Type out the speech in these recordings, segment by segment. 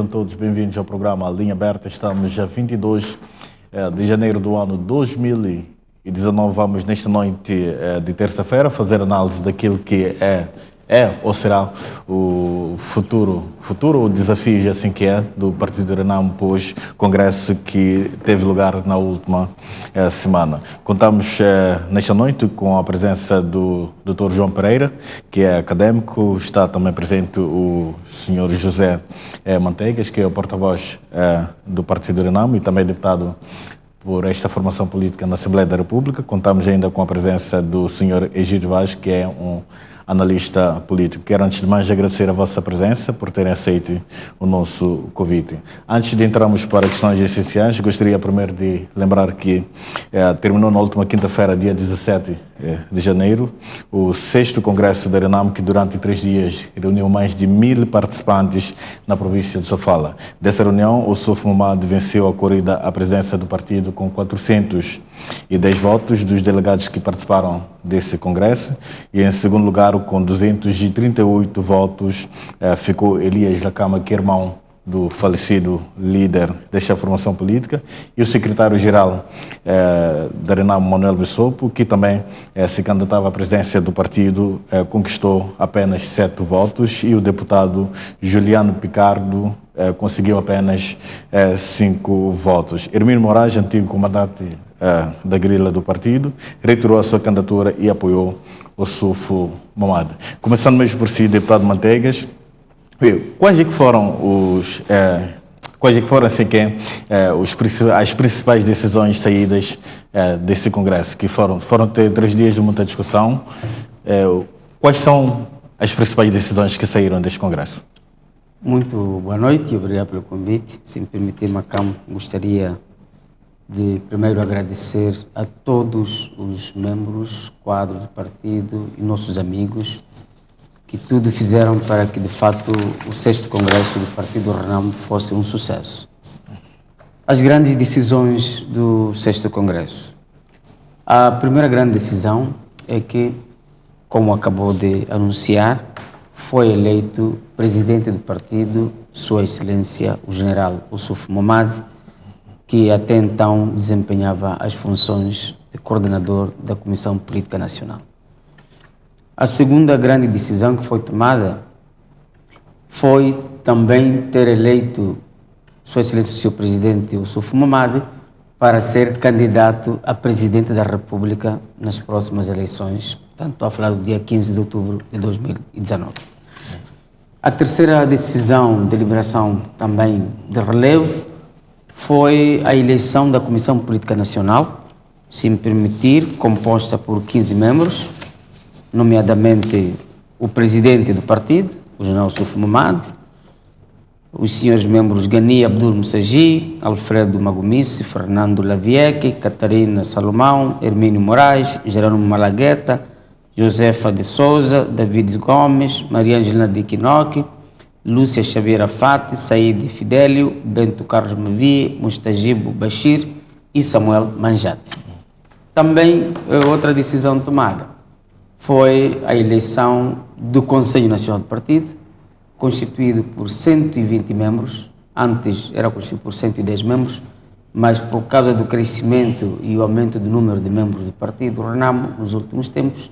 Sejam todos bem-vindos ao programa Linha Aberta. Estamos a 22 de janeiro do ano 2019. Vamos, nesta noite de terça-feira, fazer análise daquilo que é ou será o futuro ou desafio, assim que é, do Partido Renamo pós-congresso que teve lugar na última semana. Contamos nesta noite com a presença do Dr. João Pereira, que é académico. Está também presente o Sr. José Manteigas, que é o porta-voz do Partido Renamo e também deputado por esta formação política na Assembleia da República. Contamos ainda com a presença do Sr. Egídio Vaz, que é um analista político. Quero, antes de mais, agradecer a vossa presença por terem aceito o nosso convite. Antes de entrarmos para questões essenciais, gostaria primeiro de lembrar que terminou na última quinta-feira, dia 17 de janeiro, o 6º Congresso da Renamo, que durante 3 dias reuniu mais de 1000 participantes na província de Sofala. Dessa reunião, o Suf Momad venceu a corrida à presidência do partido com 410 votos dos delegados que participaram desse congresso, e em segundo lugar, com 238 votos, ficou Elias Lacama, que é irmão do falecido líder desta formação política, e o secretário-geral da Renamo, Manuel Bissopo, que também se candidatava à presidência do partido, conquistou apenas 7 votos, e o deputado Juliano Picardo conseguiu apenas 5 votos. Hermínio Moraes, antigo comandante da grila do partido, retirou a sua candidatura e apoiou o Suf Momad. Começando mesmo por si, deputado Manteigas, quais é que foram as principais decisões saídas desse congresso, que foram 3 dias de muita discussão? Quais são as principais decisões que saíram deste congresso? Muito boa noite e obrigado pelo convite. Se me permitir, Macam, gostaria de primeiro agradecer a todos os membros, quadros do partido e nossos amigos que tudo fizeram para que, de fato, o 6º Congresso do Partido Renamo fosse um sucesso. As grandes decisões do 6º Congresso. A primeira grande decisão é que, como acabou de anunciar, foi eleito presidente do partido, Sua Excelência, o General Suf Momad, que até então desempenhava as funções de coordenador da Comissão Política Nacional. A segunda grande decisão que foi tomada foi também ter eleito Sua Excelência, o seu presidente, o Suf Momad, para ser candidato a presidente da República nas próximas eleições, portanto, estou a falar do dia 15 de outubro de 2019. A terceira decisão, deliberação também de relevo, foi a eleição da Comissão Política Nacional, se me permitir, composta por 15 membros, nomeadamente o presidente do partido, o general Suf Momad, os senhores membros Gani Abdul Moussagi, Alfredo Magumice, Fernando Lavieque, Catarina Salomão, Hermínio Moraes, Jerônimo Malagueta, Josefa de Souza, David Gomes, Maria Angelina de Quinoque, Lúcia Xavier Afati, Said Fidélio, Bento Carlos Mavi, Mustajibo Bashir e Samuel Manjate. Também outra decisão tomada foi a eleição do Conselho Nacional do Partido, constituído por 120 membros. Antes era constituído por 110 membros, mas por causa do crescimento e o aumento do número de membros do partido Renamo nos últimos tempos,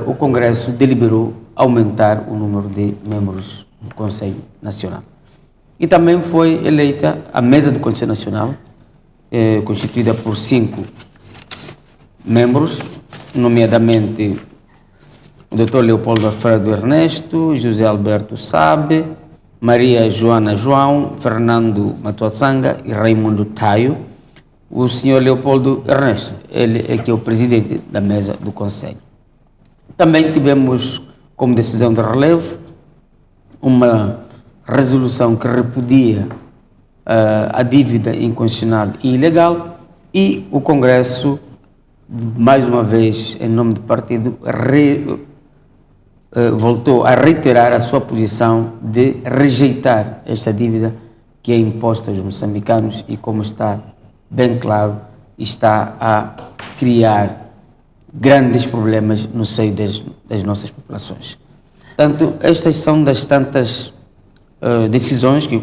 o Congresso deliberou aumentar o número de membros do Conselho Nacional. E também foi eleita a mesa do Conselho Nacional, constituída por 5 membros, nomeadamente o Dr. Leopoldo Alfredo Ernesto, José Alberto Sabe, Maria Joana João, Fernando Matuassanga e Raimundo Taio. O senhor Leopoldo Ernesto, ele é que é o presidente da mesa do Conselho. Também tivemos como decisão de relevo uma resolução que repudia a dívida inconstitucional e ilegal, e o Congresso, mais uma vez, em nome do partido, voltou a reiterar a sua posição de rejeitar esta dívida que é imposta aos moçambicanos e, como está bem claro, está a criar grandes problemas no seio das nossas populações. Portanto, estas são das tantas decisões que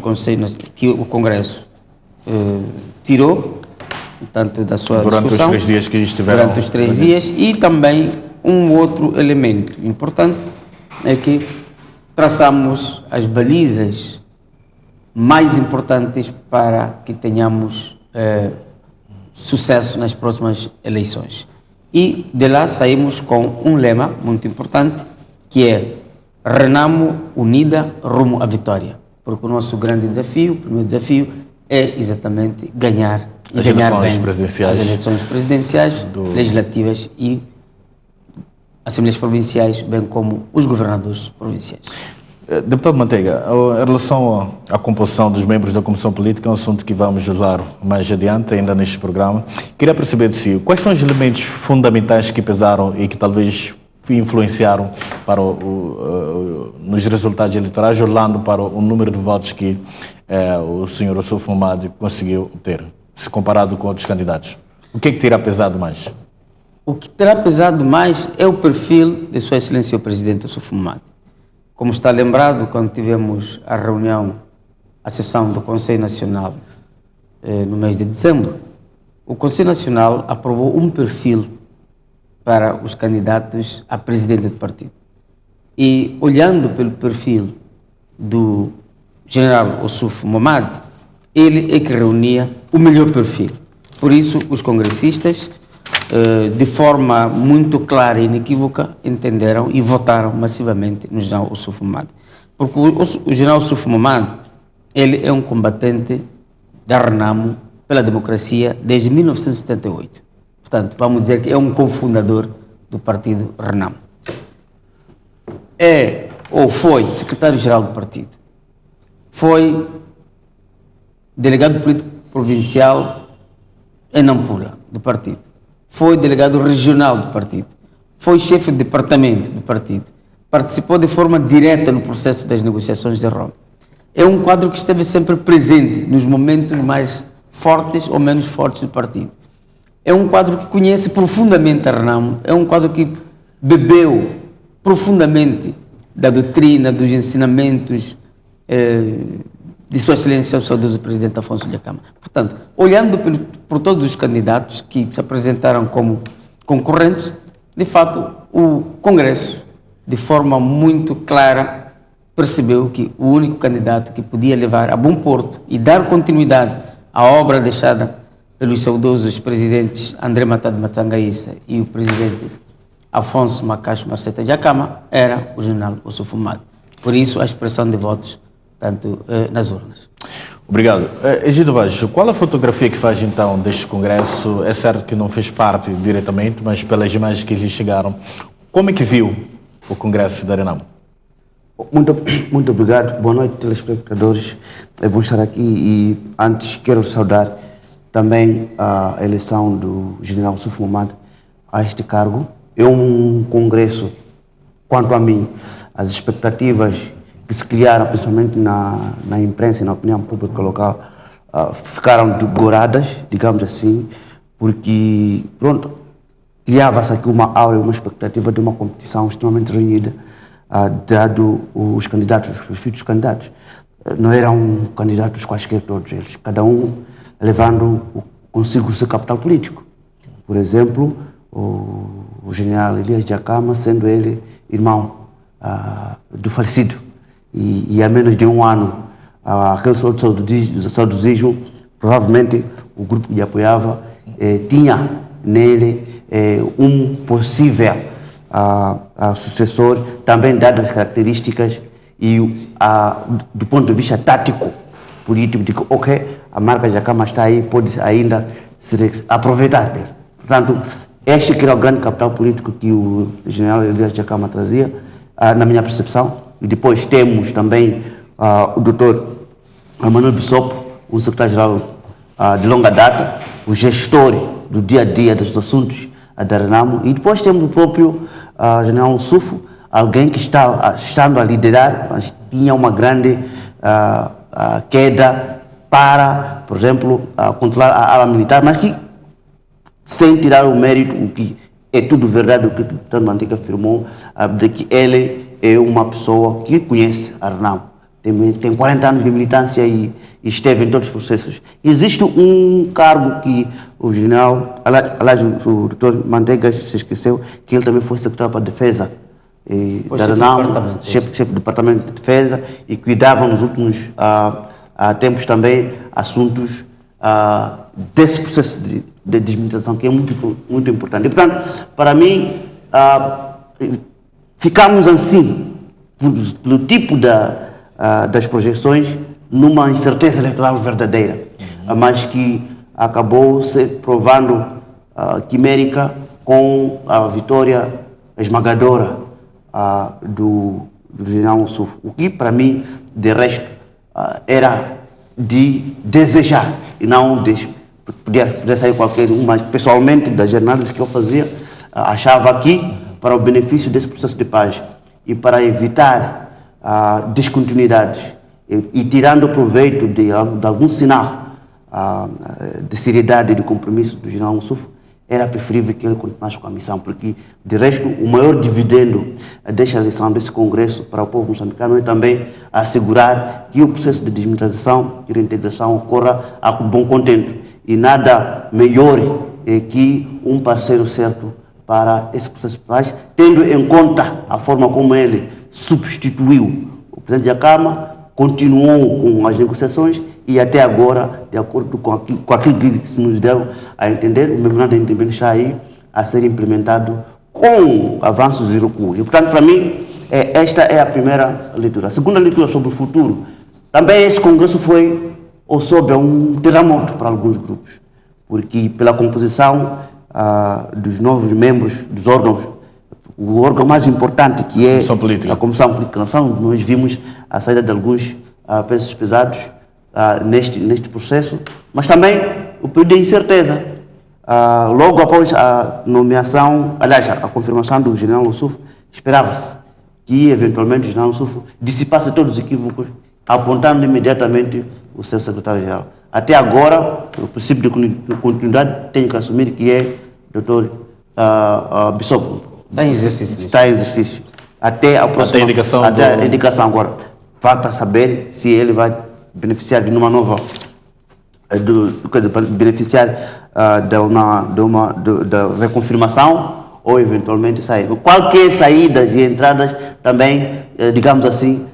o Congresso tirou, tanto da sua durante discussão, os 3 dias que estiveram. durante os 3 dias, e também um outro elemento importante é que traçamos as balizas mais importantes para que tenhamos sucesso nas próximas eleições. E de lá saímos com um lema muito importante, que é Renamo unida rumo à vitória. Porque o nosso grande desafio, o primeiro desafio, é exatamente ganhar e as ganhar eleições bem presidenciais, as eleições presidenciais, legislativas e assembleias provinciais, bem como os governadores provinciais. Deputado Manteiga, em relação à composição dos membros da Comissão Política, é um assunto que vamos falar mais adiante, ainda neste programa. Queria perceber de si, quais são os elementos fundamentais que pesaram e que talvez influenciaram para nos resultados eleitorais, olhando para o número de votos que o senhor Ossuf Momad conseguiu obter, se comparado com outros candidatos? O que é que terá pesado mais? O que terá pesado mais é o perfil de Sua Excelência o Presidente Ossuf Momad. Como está lembrado, quando tivemos a reunião, a sessão do Conselho Nacional no mês de dezembro, o Conselho Nacional aprovou um perfil para os candidatos a presidente do partido. E olhando pelo perfil do general Ossuf Momad, ele é que reunia o melhor perfil. Por isso, os congressistas, de forma muito clara e inequívoca, entenderam e votaram massivamente no general Ossuf Momad. Porque o general Ossuf Momad, ele é um combatente da Renamo pela democracia desde 1978. Portanto, vamos dizer que é um cofundador do partido Renamo. É, ou foi, secretário-geral do partido. Foi delegado político provincial em Nampula, do partido. Foi delegado regional do partido. Foi chefe de departamento do partido. Participou de forma direta no processo das negociações de Roma. É um quadro que esteve sempre presente nos momentos mais fortes ou menos fortes do partido. É um quadro que conhece profundamente a Renamo, é um quadro que bebeu profundamente da doutrina, dos ensinamentos de Sua Excelência o saudoso Presidente Afonso Dhlakama. Portanto, olhando por todos os candidatos que se apresentaram como concorrentes, de fato, o Congresso, de forma muito clara, percebeu que o único candidato que podia levar a bom porto e dar continuidade à obra deixada pelos saudosos presidentes André Matado Matangaíssa e o presidente Afonso Macacho Marceta Dhlakama era o general Ossuf Momad. Por isso, a expressão de votos, tanto nas urnas. Obrigado. Egidio Baggio, qual a fotografia que faz então deste Congresso? É certo que não fez parte diretamente, mas pelas imagens que lhe chegaram, como é que viu o Congresso da Renamo? Muito obrigado. Boa noite, telespectadores. É bom estar aqui e antes quero saudar também a eleição do general Ossuf Momad a este cargo. É um congresso, quanto a mim, as expectativas que se criaram, principalmente na imprensa e na opinião pública local, ficaram degoradas, digamos assim, porque, pronto, criava-se aqui uma aura, uma expectativa de uma competição extremamente renhida, dado os candidatos, os perfis dos candidatos. Não eram candidatos quaisquer todos eles, cada um levando consigo o seu capital político. Por exemplo, o general Elias Dhlakama, sendo ele irmão do falecido, e há menos de um ano, aquele saudosismo, provavelmente o grupo que lhe apoiava tinha nele um possível sucessor, também dadas as características e do ponto de vista tático, político, de que, ok, a marca Dhlakama está aí, pode ainda ser aproveitada dele. Portanto, este que era o grande capital político que o general Elias Dhlakama trazia, na minha percepção. E depois temos também o doutor Manuel Bissopo, um secretário-geral de longa data, o gestor do dia a dia dos assuntos da Renamo. E depois temos o próprio general Ossuf, alguém que estando a liderar, mas tinha uma grande queda para, por exemplo, controlar a ala militar, mas que, sem tirar o mérito, o que é tudo verdade, o que o deputado Manteiga afirmou, de que ele é uma pessoa que conhece a Renamo, tem 40 anos de militância e esteve em todos os processos. Existe um cargo que o general, aliás, o doutor Manteigas se esqueceu, que ele também foi secretário para a Defesa da Renamo, chefe do Departamento de Defesa, e cuidava nos últimos tempos também assuntos desse processo de desmilitarização, que é muito, muito importante. E, portanto, para mim, ficamos assim, pelo tipo das projeções, numa incerteza eleitoral verdadeira, mas que acabou se provando quimérica com a vitória esmagadora do general Sul, o que para mim, de resto, era de desejar e não podia sair qualquer um, mas pessoalmente, das análises que eu fazia, achava que para o benefício desse processo de paz e para evitar descontinuidades e tirando proveito de algum sinal de seriedade e de compromisso do general Moussouf, era preferível que ele continuasse com a missão, porque, de resto, o maior dividendo desta eleição, desse congresso para o povo moçambicano é também assegurar que o processo de desmilitarização e reintegração ocorra a bom contento. E nada melhor que um parceiro certo para esse processo de paz, tendo em conta a forma como ele substituiu o presidente da Câmara, continuou com as negociações e até agora, de acordo com aquilo que se nos deu a entender, o memorando de entendimento está aí a ser implementado com avanços e recuos. E, portanto, para mim, esta é a primeira leitura. A segunda leitura sobre o futuro, também esse congresso foi ou sob um terremoto para alguns grupos, porque pela composição dos novos membros dos órgãos, o órgão mais importante, que é a Comissão Política Nacional, nós vimos a saída de alguns pesos pesados neste processo, mas também o período de incerteza. Logo após a nomeação, aliás, a confirmação do general Moussouf, esperava-se que, eventualmente, o general Moussouf dissipasse todos os equívocos, apontando imediatamente o seu secretário-geral. Até agora, o princípio de continuidade tem que assumir que é o Dr. Bissop. Está em exercício. Até a próxima indicação agora. Falta saber se ele vai beneficiar de uma nova, beneficiar da reconfirmação ou eventualmente sair. Qualquer saídas e entradas também, digamos assim,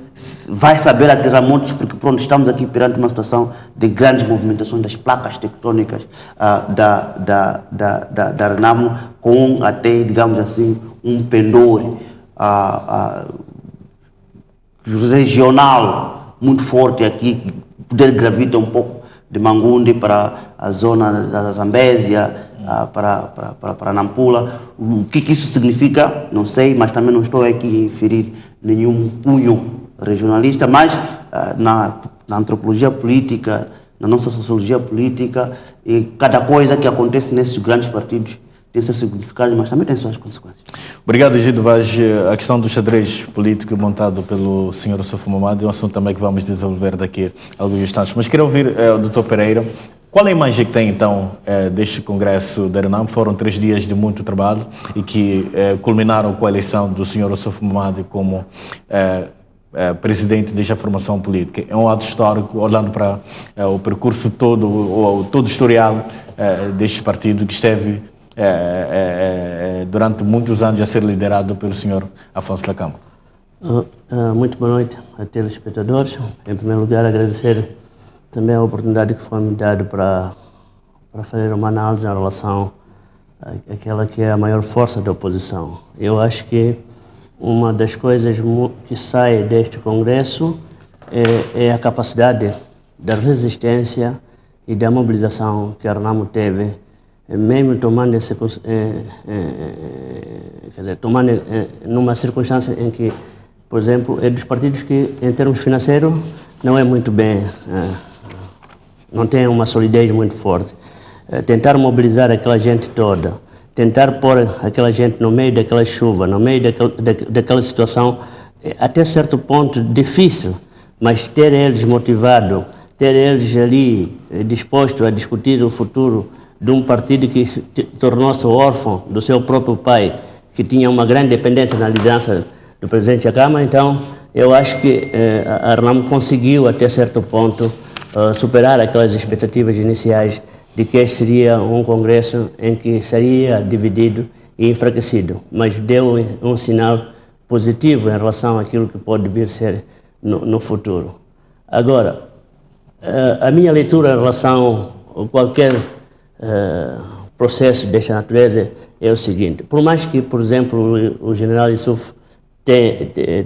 vai saber a terremotos, porque pronto, estamos aqui perante uma situação de grandes movimentações das placas tectônicas da Renamo, com até, digamos assim, um pendor regional muito forte aqui, que poder gravita um pouco de Mangundi para a zona da Zambésia, para Nampula. O que isso significa, não sei, mas também não estou aqui a inferir nenhum cunho regionalista, mas na antropologia política, na nossa sociologia política, e cada coisa que acontece nesses grandes partidos tem seu significado, mas também tem suas consequências. Obrigado, Egidio Vaz. A questão do xadrez político montado pelo Sr. Moussouf Mahamadou é um assunto também que vamos desenvolver daqui a alguns instantes. Mas quero ouvir o Dr. Pereira. Qual é a imagem que tem, então, deste Congresso da Renamo? Foram 3 dias de muito trabalho e que culminaram com a eleição do Sr. Moussouf Mahamadou como presidente desta formação política. É um ato histórico, olhando para o percurso todo, todo o historial deste partido que esteve durante muitos anos a ser liderado pelo Sr. Afonso Lacamo. Muito boa noite a telespectadores. Em primeiro lugar, agradecer também a oportunidade que foi me dada para fazer uma análise em relação àquela que é a maior força da oposição. Eu acho que uma das coisas que sai deste Congresso é a capacidade da resistência e da mobilização que a Renamo teve, mesmo tomando numa circunstância em que, por exemplo, é dos partidos que, em termos financeiros, não é muito bem, não tem uma solidez muito forte. Tentar mobilizar aquela gente toda, tentar pôr aquela gente no meio daquela chuva, no meio daquela situação, até certo ponto difícil, mas ter eles motivados, ter eles ali dispostos a discutir o futuro de um partido que tornou-se órfão do seu próprio pai, que tinha uma grande dependência na liderança do presidente da Câmara. Então, eu acho que a Renamo conseguiu, até certo ponto, superar aquelas expectativas iniciais de que este seria um congresso em que seria dividido e enfraquecido, mas deu um sinal positivo em relação àquilo que pode vir a ser no futuro. Agora, a minha leitura em relação a qualquer processo desta natureza é o seguinte: por mais que, por exemplo, o general Yusuf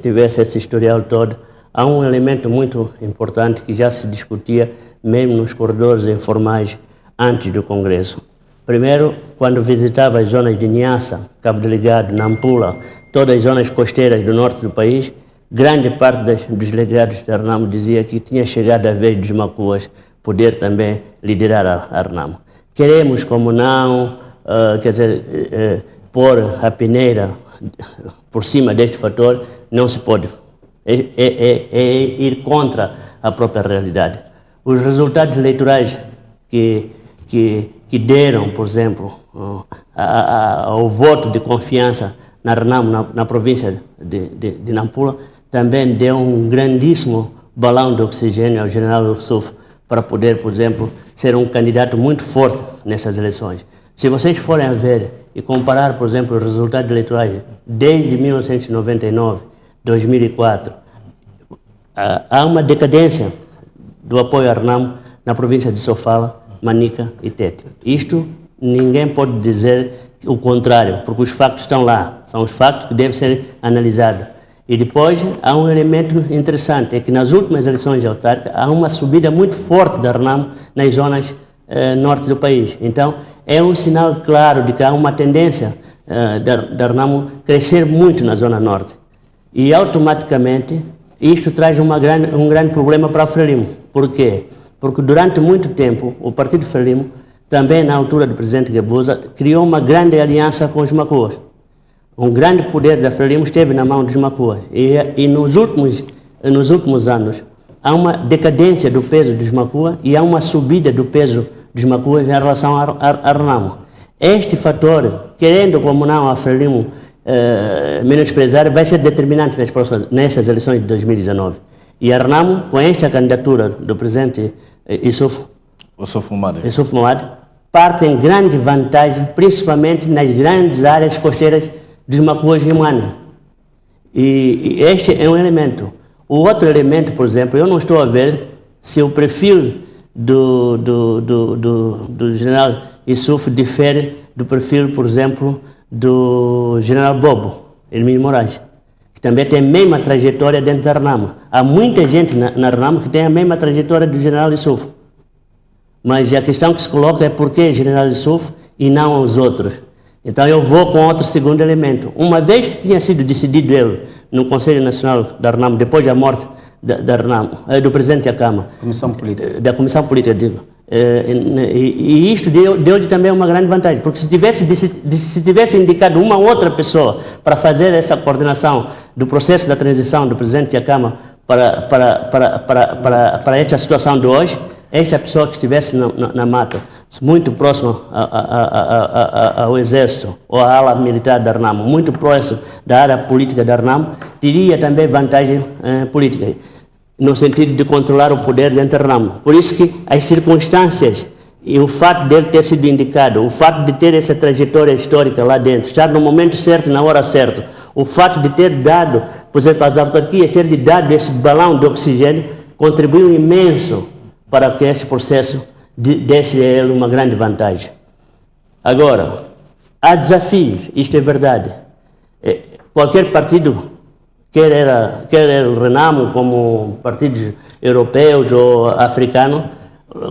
tivesse esse historial todo, há um elemento muito importante que já se discutia mesmo nos corredores informais antes do Congresso. Primeiro, quando visitava as zonas de Niassa, Cabo Delgado, Nampula, todas as zonas costeiras do norte do país, grande parte dos delegados da Renamo dizia que tinha chegado a vez dos Macuas poder também liderar a Renamo. Queremos, como não, pôr a peneira por cima deste fator, não se pode. É ir contra a própria realidade. Os resultados eleitorais que deram, por exemplo, ao voto de confiança na Renamo, na província de Nampula, também deu um grandíssimo balão de oxigênio ao general Yusuf para poder, por exemplo, ser um candidato muito forte nessas eleições. Se vocês forem a ver e comparar, por exemplo, os resultados eleitorais desde 1999, 2004, há uma decadência do apoio à Renamo na província de Sofala, Manica e Tete. Isto ninguém pode dizer o contrário, porque os factos estão lá, são os factos que devem ser analisados. E depois há um elemento interessante, é que nas últimas eleições autárquicas há uma subida muito forte da Renamo nas zonas norte do país. Então é um sinal claro de que há uma tendência da Renamo crescer muito na zona norte. E automaticamente isto traz um grande problema para a Frelimo. Por quê? Porque durante muito tempo o Partido Frelimo, também na altura do presidente Guebuza, criou uma grande aliança com os Macuas. Um grande poder da Frelimo esteve na mão dos Macuas. E nos últimos anos há uma decadência do peso dos Macuas e há uma subida do peso dos Macuas em relação à Renamo. Este fator, querendo como não a Frelimo menosprezar, vai ser determinante nessas eleições de 2019. E a Renamo, com esta candidatura do presidente Yusuf Mohamed, parte em grande vantagem, principalmente nas grandes áreas costeiras dos Macuas e Moana. E este é um elemento. O outro elemento, por exemplo, eu não estou a ver se o perfil do general Yusuf difere do perfil, por exemplo, do general Bobo, Hermínio Moraes, que também tem a mesma trajetória dentro da Renamo. Há muita gente na Renamo que tem a mesma trajetória do general Yusuf. Mas a questão que se coloca é por que general Yusuf e não os outros. Então eu vou com outro segundo elemento. Uma vez que tinha sido decidido ele no Conselho Nacional da Renamo, depois da morte da Renamo, do presidente da Câmara, da Comissão Política, digo, e isto deu-lhe também uma grande vantagem, porque se tivesse indicado uma outra pessoa para fazer essa coordenação do processo da transição do presidente da Câmara para esta situação de hoje, esta pessoa que estivesse na mata, muito próximo ao Exército ou à ala militar da Renamo, muito próximo da área política da Renamo, teria também vantagem política, no sentido de controlar o poder dentro da Renamo. Por isso que as circunstâncias e o fato dele ter sido indicado, o fato de ter essa trajetória histórica lá dentro, estar no momento certo, na hora certa, o fato de ter dado, por exemplo, às autarquias, ter dado esse balão de oxigênio, contribuiu imenso para que este processo desse a ele uma grande vantagem. Agora, há desafios, isto é verdade. Qualquer partido, quer o Renamo como partidos europeus ou africanos,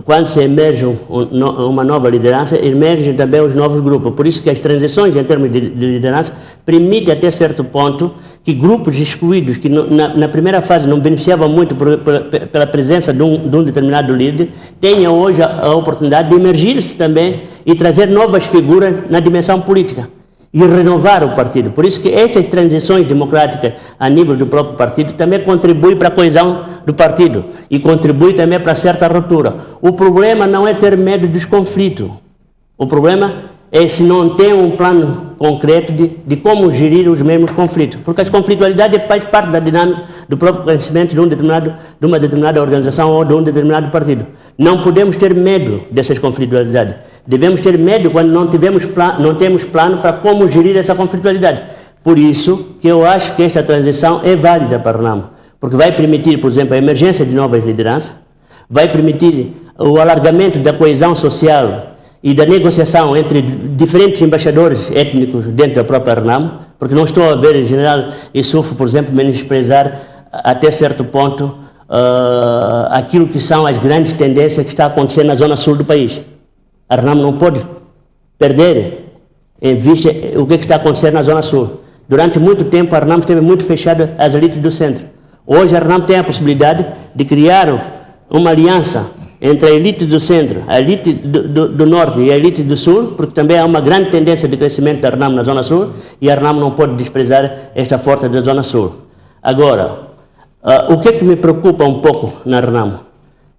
quando se emerge uma nova liderança, emergem também os novos grupos. Por isso que as transições em termos de liderança permitem até certo ponto que grupos excluídos, que na primeira fase não beneficiavam muito pela presença de um determinado líder, tenham hoje a oportunidade de emergir-se também e trazer novas figuras na dimensão política e renovar o partido. Por isso que essas transições democráticas a nível do próprio partido também contribuem para a coesão do partido e contribui também para certa ruptura. O problema não é ter medo dos conflitos. O problema é se não tem um plano concreto de como gerir os mesmos conflitos, porque as conflitualidades faz parte do próprio crescimento de uma determinada organização ou de um determinado partido. Não podemos ter medo dessas conflitualidades. Devemos ter medo quando não temos plano para como gerir essa conflitualidade. Por isso que eu acho que esta transição é válida para a RENAMO, porque vai permitir, por exemplo, a emergência de novas lideranças, vai permitir o alargamento da coesão social e da negociação entre diferentes embaixadores étnicos dentro da própria RENAMO, porque não estou a ver o general Issoufo, por exemplo, menosprezar até certo ponto aquilo que são as grandes tendências que está acontecendo na zona sul do país. A RENAMO não pode perder em vista o que está acontecendo na zona sul. Durante muito tempo a RENAMO esteve muito fechada às elites do centro. Hoje a RENAMO tem a possibilidade de criar uma aliança entre a elite do centro, a elite do norte e a elite do sul, porque também há uma grande tendência de crescimento da RENAMO na zona sul e a RENAMO não pode desprezar esta força da zona sul. Agora, o que é que me preocupa um pouco na RENAMO?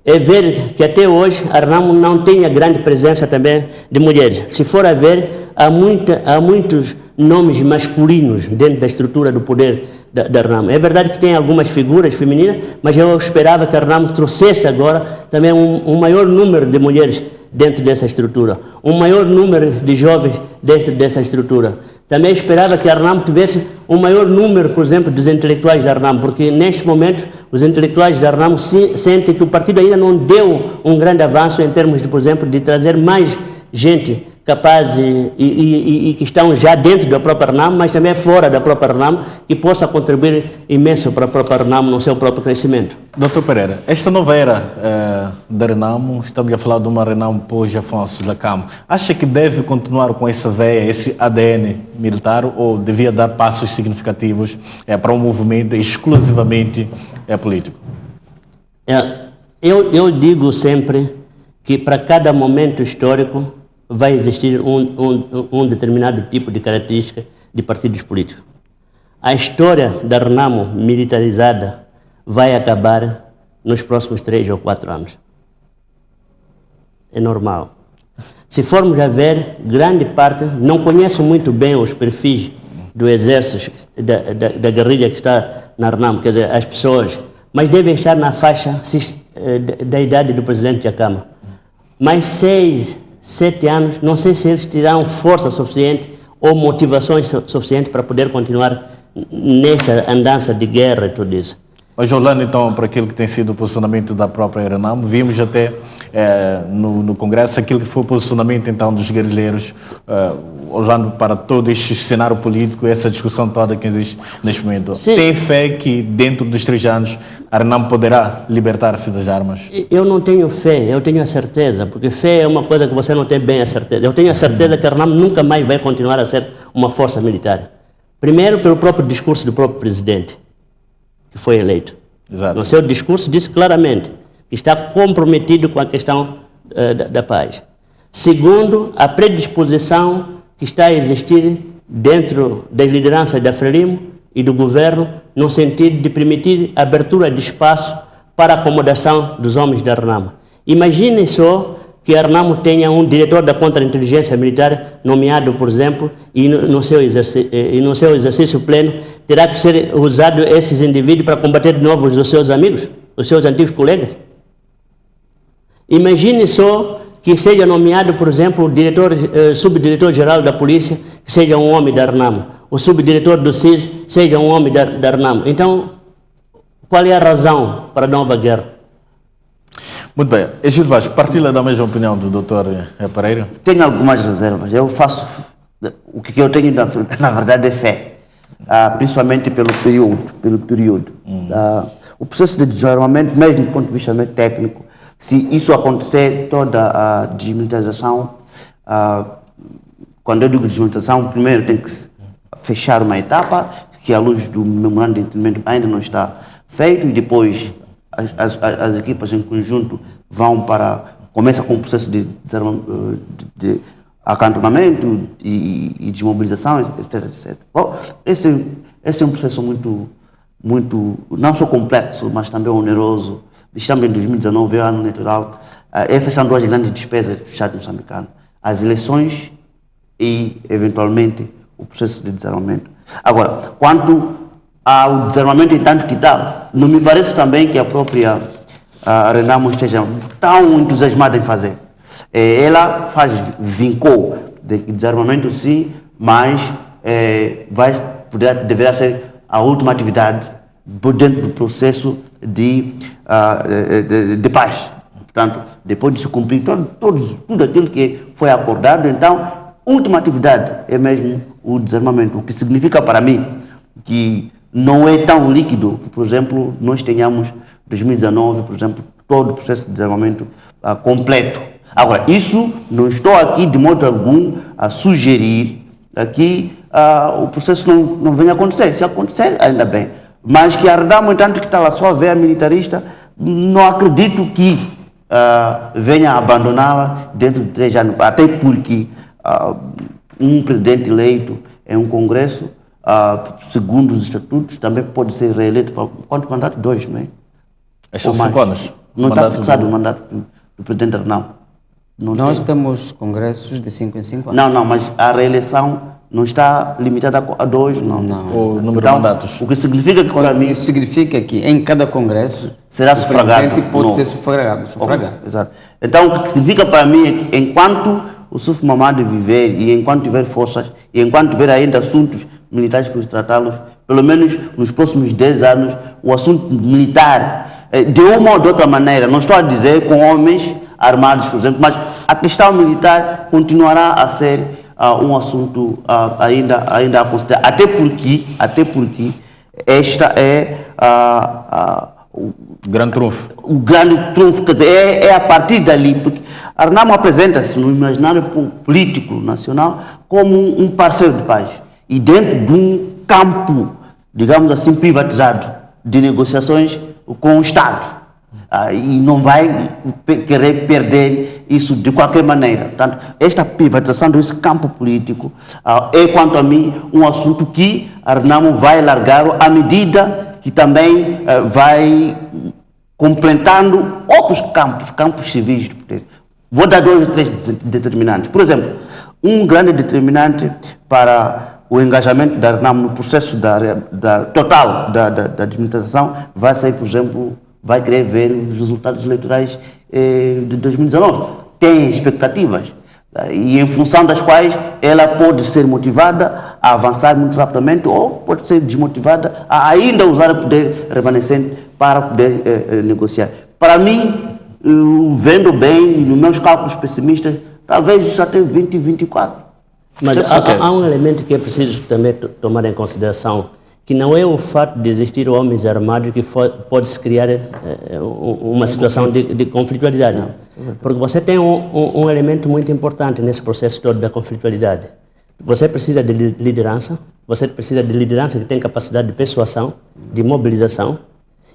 É ver que até hoje a RENAMO não tem a grande presença também de mulheres. Se for a ver, há muitos nomes masculinos dentro da estrutura do poder da RENAMO. É verdade que tem algumas figuras femininas, mas eu esperava que a RENAMO trouxesse agora também um maior número de mulheres dentro dessa estrutura, um maior número de jovens dentro dessa estrutura. Também esperava que a RENAMO tivesse um maior número, por exemplo, dos intelectuais da RENAMO, porque neste momento os intelectuais da RENAMO sentem que o partido ainda não deu um grande avanço em termos de, por exemplo, de trazer mais gente capaz e que estão já dentro da própria RENAMO, mas também fora da própria RENAMO, que possa contribuir imenso para a própria RENAMO no seu próprio crescimento. Dr. Pereira, esta nova era da RENAMO, estamos a falar de uma RENAMO pós-Afonso Dhlakamo, acha que deve continuar com essa veia, esse ADN militar, ou devia dar passos significativos para um movimento exclusivamente político? Eu digo sempre que para cada momento histórico vai existir um determinado tipo de característica de partidos políticos. A história da RENAMO militarizada vai acabar nos próximos 3 ou 4 anos. É normal. Se formos a ver, grande parte, não conheço muito bem os perfis do exército, da guerrilha que está na RENAMO, quer dizer, as pessoas, mas devem estar na faixa da idade do presidente Dhlakamo. Mais 6, 7 anos, não sei se eles terão força suficiente ou motivações suficientes para poder continuar nessa andança de guerra e tudo isso. Hoje, olhando então para aquilo que tem sido o posicionamento da própria RENAMO, vimos até no Congresso aquilo que foi o posicionamento então dos guerrilheiros, olhando para todo este cenário político, essa discussão toda que existe neste momento. Sim. Tem fé que dentro dos 3 anos a RENAMO poderá libertar-se das armas? Eu não tenho fé, eu tenho a certeza, porque fé é uma coisa que você não tem bem a certeza. Eu tenho a certeza que a RENAMO nunca mais vai continuar a ser uma força militar. Primeiro, pelo próprio discurso do próprio presidente, que foi eleito. Exato. No seu discurso disse claramente que está comprometido com a questão da paz. Segundo, a predisposição que está a existir dentro das lideranças da FRELIMO e do governo, no sentido de permitir a abertura de espaço para a acomodação dos homens da RENAMO. Imaginem só que a RENAMO tenha um diretor da contra-inteligência militar nomeado, por exemplo, e no seu exercício pleno terá que ser usado esses indivíduos para combater de novo os seus amigos, os seus antigos colegas. Imagine só que seja nomeado, por exemplo, o subdiretor-geral da polícia, que seja um homem da RENAMO, o subdiretor do CIS seja um homem da RENAMO. Então, qual é a razão para a nova guerra? Muito bem. Egídio Vaz, partilha da mesma opinião do Dr. Pereira? Tenho algumas reservas. Eu faço... O que eu tenho, na verdade, é fé. Principalmente pelo período. O processo de desarmamento, mesmo do ponto de vista técnico, se isso acontecer, toda a desmilitarização, quando eu digo desmilitarização, primeiro tem que fechar uma etapa, que à luz do memorando de entendimento ainda não está feito, e depois as equipas em conjunto começa com o processo de acantonamento e desmobilização, etc. Bom, esse é um processo muito, não só complexo, mas também oneroso. Estamos em 2019, é ano eleitoral. Essas são 2 grandes despesas do Estado moçambicano. As eleições e, eventualmente, o processo de desarmamento. Agora, quanto ao desarmamento em tanto que tal. Não me parece também que a própria Renamo esteja tão entusiasmada em fazer. Ela vincou de desarmamento sim, mas deverá ser a última atividade dentro do processo de paz. Portanto, depois de se cumprir tudo aquilo que foi acordado, então, a última atividade é mesmo o desarmamento, o que significa para mim que não é tão líquido que, por exemplo, nós tenhamos 2019, por exemplo, todo o processo de desarmamento completo. Agora, isso não estou aqui de modo algum a sugerir que o processo não venha a acontecer. Se acontecer, ainda bem. Mas que a Renamo, entanto que está lá só a ver a militarista, não acredito que venha a abandoná-la dentro de 3 anos. Até porque um presidente eleito em um congresso, segundo os estatutos, também pode ser reeleito para quanto mandato? 2, não é? São 5 anos. Não está fixado o mandato do presidente da Renamo. Nós temos congressos de 5 em 5 anos. Não, mas a reeleição não está limitada a 2, não. O número de mandatos. O que significa que para mim Isso significa que em cada congresso será o sufragado. presidente pode novo. ser sufragado. Exato. Então, o que significa para mim é que enquanto o Suf Mamad viver e enquanto tiver forças e enquanto tiver ainda assuntos militares para tratá-los, pelo menos nos próximos 10 anos, o assunto militar, de uma ou de outra maneira, não estou a dizer com homens armados, por exemplo, mas a questão militar continuará a ser um assunto ainda a considerar, até porque esta é o grande trunfo. O grande trunfo, quer dizer, é a partir dali, porque a Renamo apresenta-se no imaginário político nacional como um parceiro de paz. E dentro de um campo, digamos assim, privatizado de negociações com o Estado. E não vai querer perder isso de qualquer maneira. Portanto, esta privatização desse campo político é, quanto a mim, um assunto que a Renamo vai largar à medida que também vai completando outros campos civis de poder. Vou dar 2 ou 3 determinantes. Por exemplo, um grande determinante para o engajamento da Renamo no processo total da desmilitarização vai ser, por exemplo, vai querer ver os resultados eleitorais de 2019. Tem expectativas e em função das quais ela pode ser motivada a avançar muito rapidamente ou pode ser desmotivada a ainda usar o poder remanescente para poder negociar. Para mim, vendo bem, nos meus cálculos pessimistas, talvez isso até 2024. Mas há um elemento que é preciso também tomar em consideração, que não é o fato de existir homens armados que pode se criar uma situação de conflitualidade. Porque você tem um elemento muito importante nesse processo todo da conflitualidade. Você precisa de liderança, que tem capacidade de persuasão, de mobilização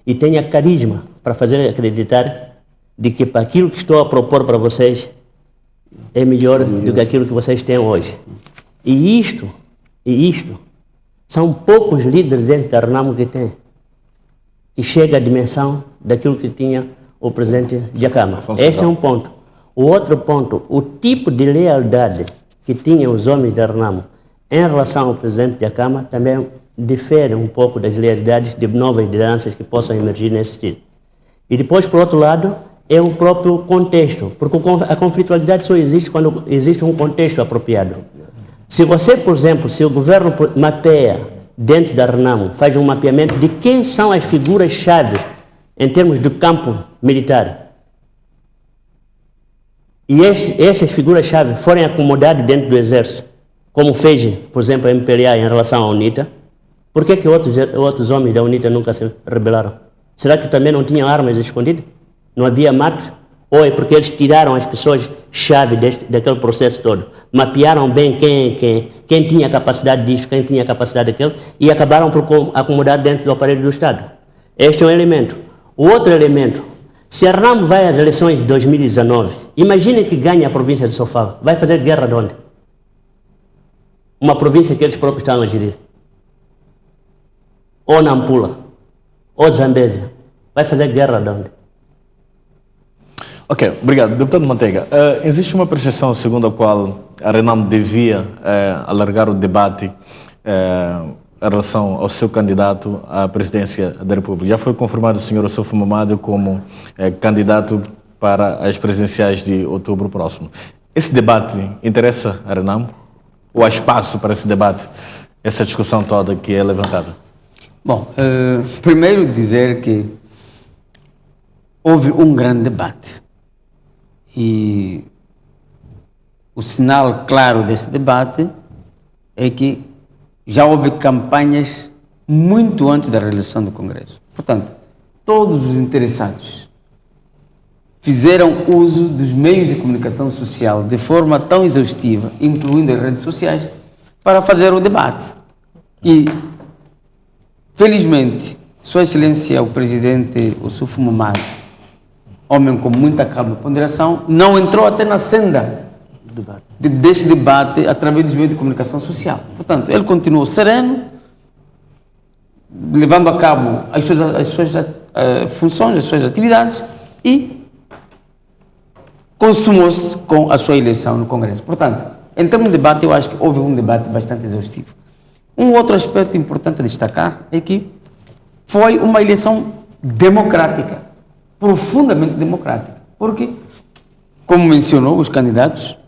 e tenha carisma para fazer acreditar de que para aquilo que estou a propor para vocês é melhor do que aquilo que vocês têm hoje. E isto são poucos líderes dentro da Renamo que chega à dimensão daquilo que tinha o presidente Dhlakama. Este é um ponto. O outro ponto, o tipo de lealdade que tinham os homens da Renamo em relação ao presidente Dhlakama também difere um pouco das lealdades de novas lideranças que possam emergir nesse sentido. E depois, por outro lado, é o próprio contexto, porque a conflitualidade só existe quando existe um contexto apropriado. Se você, por exemplo, se o governo mapeia dentro da Renamo, faz um mapeamento de quem são as figuras-chave em termos do campo militar, e essas figuras-chave forem acomodadas dentro do Exército, como fez, por exemplo, a MPLA em relação à UNITA, por que outros homens da UNITA nunca se rebelaram? Será que também não tinham armas escondidas? Não havia mato? Ou é porque eles tiraram as pessoas-chave daquele processo todo, mapearam bem quem tinha capacidade disso, quem tinha capacidade daquilo, e acabaram por acomodar dentro do aparelho do Estado. Este é um elemento. O outro elemento, se a Renamo vai às eleições de 2019, imagine que ganha a província de Sofala, vai fazer guerra de onde? Uma província que eles próprios estão a gerir. Ou Nampula, ou Zambésia, vai fazer guerra de onde? Ok, obrigado. Deputado Manteiga, existe uma percepção segundo a qual a Renamo devia alargar o debate em relação ao seu candidato à presidência da República? Já foi confirmado o senhor Ossufo Mahamadou como candidato para as presidenciais de outubro próximo. Esse debate interessa a Renamo? Ou há espaço para esse debate, essa discussão toda que é levantada? Bom, primeiro dizer que houve um grande debate e o sinal claro desse debate é que já houve campanhas muito antes da realização do Congresso. Portanto, todos os interessados fizeram uso dos meios de comunicação social de forma tão exaustiva, incluindo as redes sociais, para fazer o debate. E, felizmente, Sua Excelência, o Presidente Ossufo Mahamadou, homem com muita calma e ponderação, não entrou até na senda deste debate através dos meios de comunicação social. Portanto, ele continuou sereno, levando a cabo as suas funções, as suas atividades e consumou-se com a sua eleição no Congresso. Portanto, em termos de debate, eu acho que houve um debate bastante exaustivo. Um outro aspecto importante a destacar é que foi uma eleição democrática, profundamente democrática, porque, como mencionou os candidatos,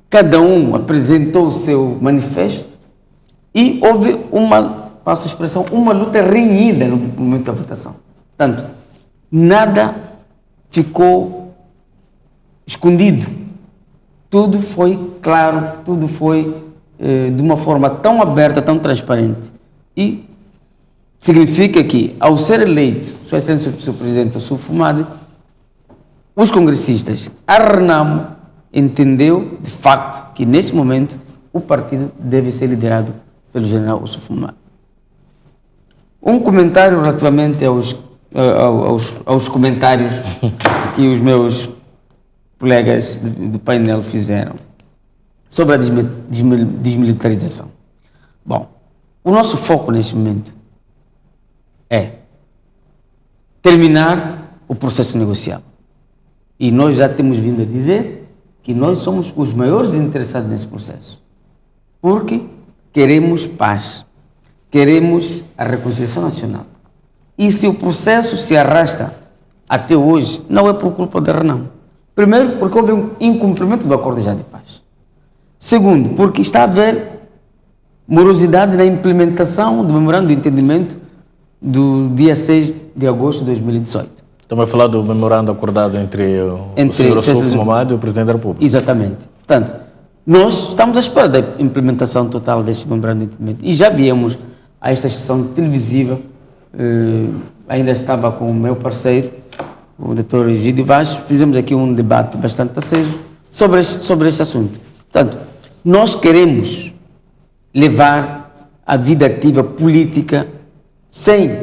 cada um apresentou o seu manifesto e houve passo a expressão, uma luta renhida no momento da votação. Portanto, nada ficou escondido. Tudo foi claro, tudo foi de uma forma tão aberta, tão transparente. E significa que, ao ser eleito, Sua Excelência o Sr. Presidente Ossufo Mahamadou, os congressistas, a Renamo, entendeu, de facto, que nesse momento o partido deve ser liderado pelo general Ossufo Mahamadou. Um comentário relativamente aos comentários que os meus colegas do painel fizeram sobre a desmilitarização. Bom, o nosso foco neste momento é terminar o processo negocial. E nós já temos vindo a dizer que nós somos os maiores interessados nesse processo, porque queremos paz, queremos a reconciliação nacional. E se o processo se arrasta até hoje, não é por culpa da Renamo. Primeiro, porque houve um incumprimento do acordo já de paz. Segundo, porque está a haver morosidade na implementação do memorando de entendimento do dia 6 de agosto de 2018. Estamos a falar do memorando acordado entre o Sr. Ossufo Mahamadou e o Presidente da República. Exatamente. Portanto, nós estamos à espera da implementação total deste memorando de entendimento. E já viemos a esta sessão televisiva, ainda estava com o meu parceiro, o Dr. Egídio Vaz, fizemos aqui um debate bastante aceso sobre este assunto. Portanto, nós queremos levar a vida ativa política sem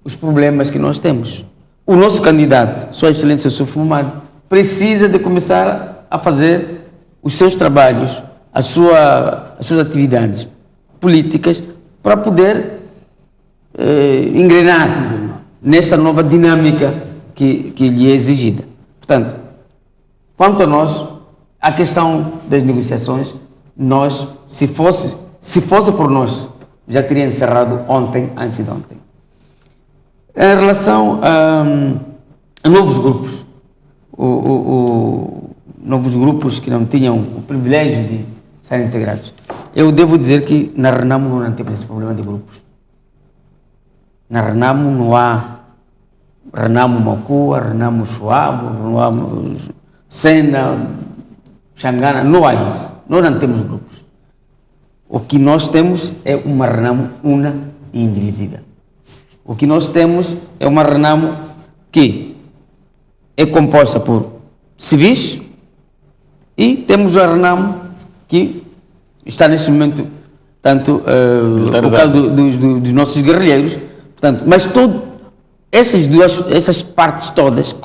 os problemas que nós temos. O nosso candidato, Sua Excelência Ossufo Mahamadou, precisa de começar a fazer os seus trabalhos, as suas atividades políticas para poder engrenar nessa nova dinâmica que lhe é exigida. Portanto, quanto a nós, a questão das negociações, nós, se fosse por nós, já teria encerrado ontem, antes de ontem. Em relação a novos grupos, novos grupos que não tinham o privilégio de serem integrados, eu devo dizer que na Renamo não temos esse problema de grupos. Na Renamo não há Renamo Macua, Renamo Chuabo, Renamo Sena, Xangana, não há isso. Nós não temos grupos. O que nós temos é uma Renamo una e indivisível. O que nós temos é uma Renamo que é composta por civis e temos a Renamo que está neste momento, tanto o caso dos nossos guerrilheiros, portanto, mas essas partes todas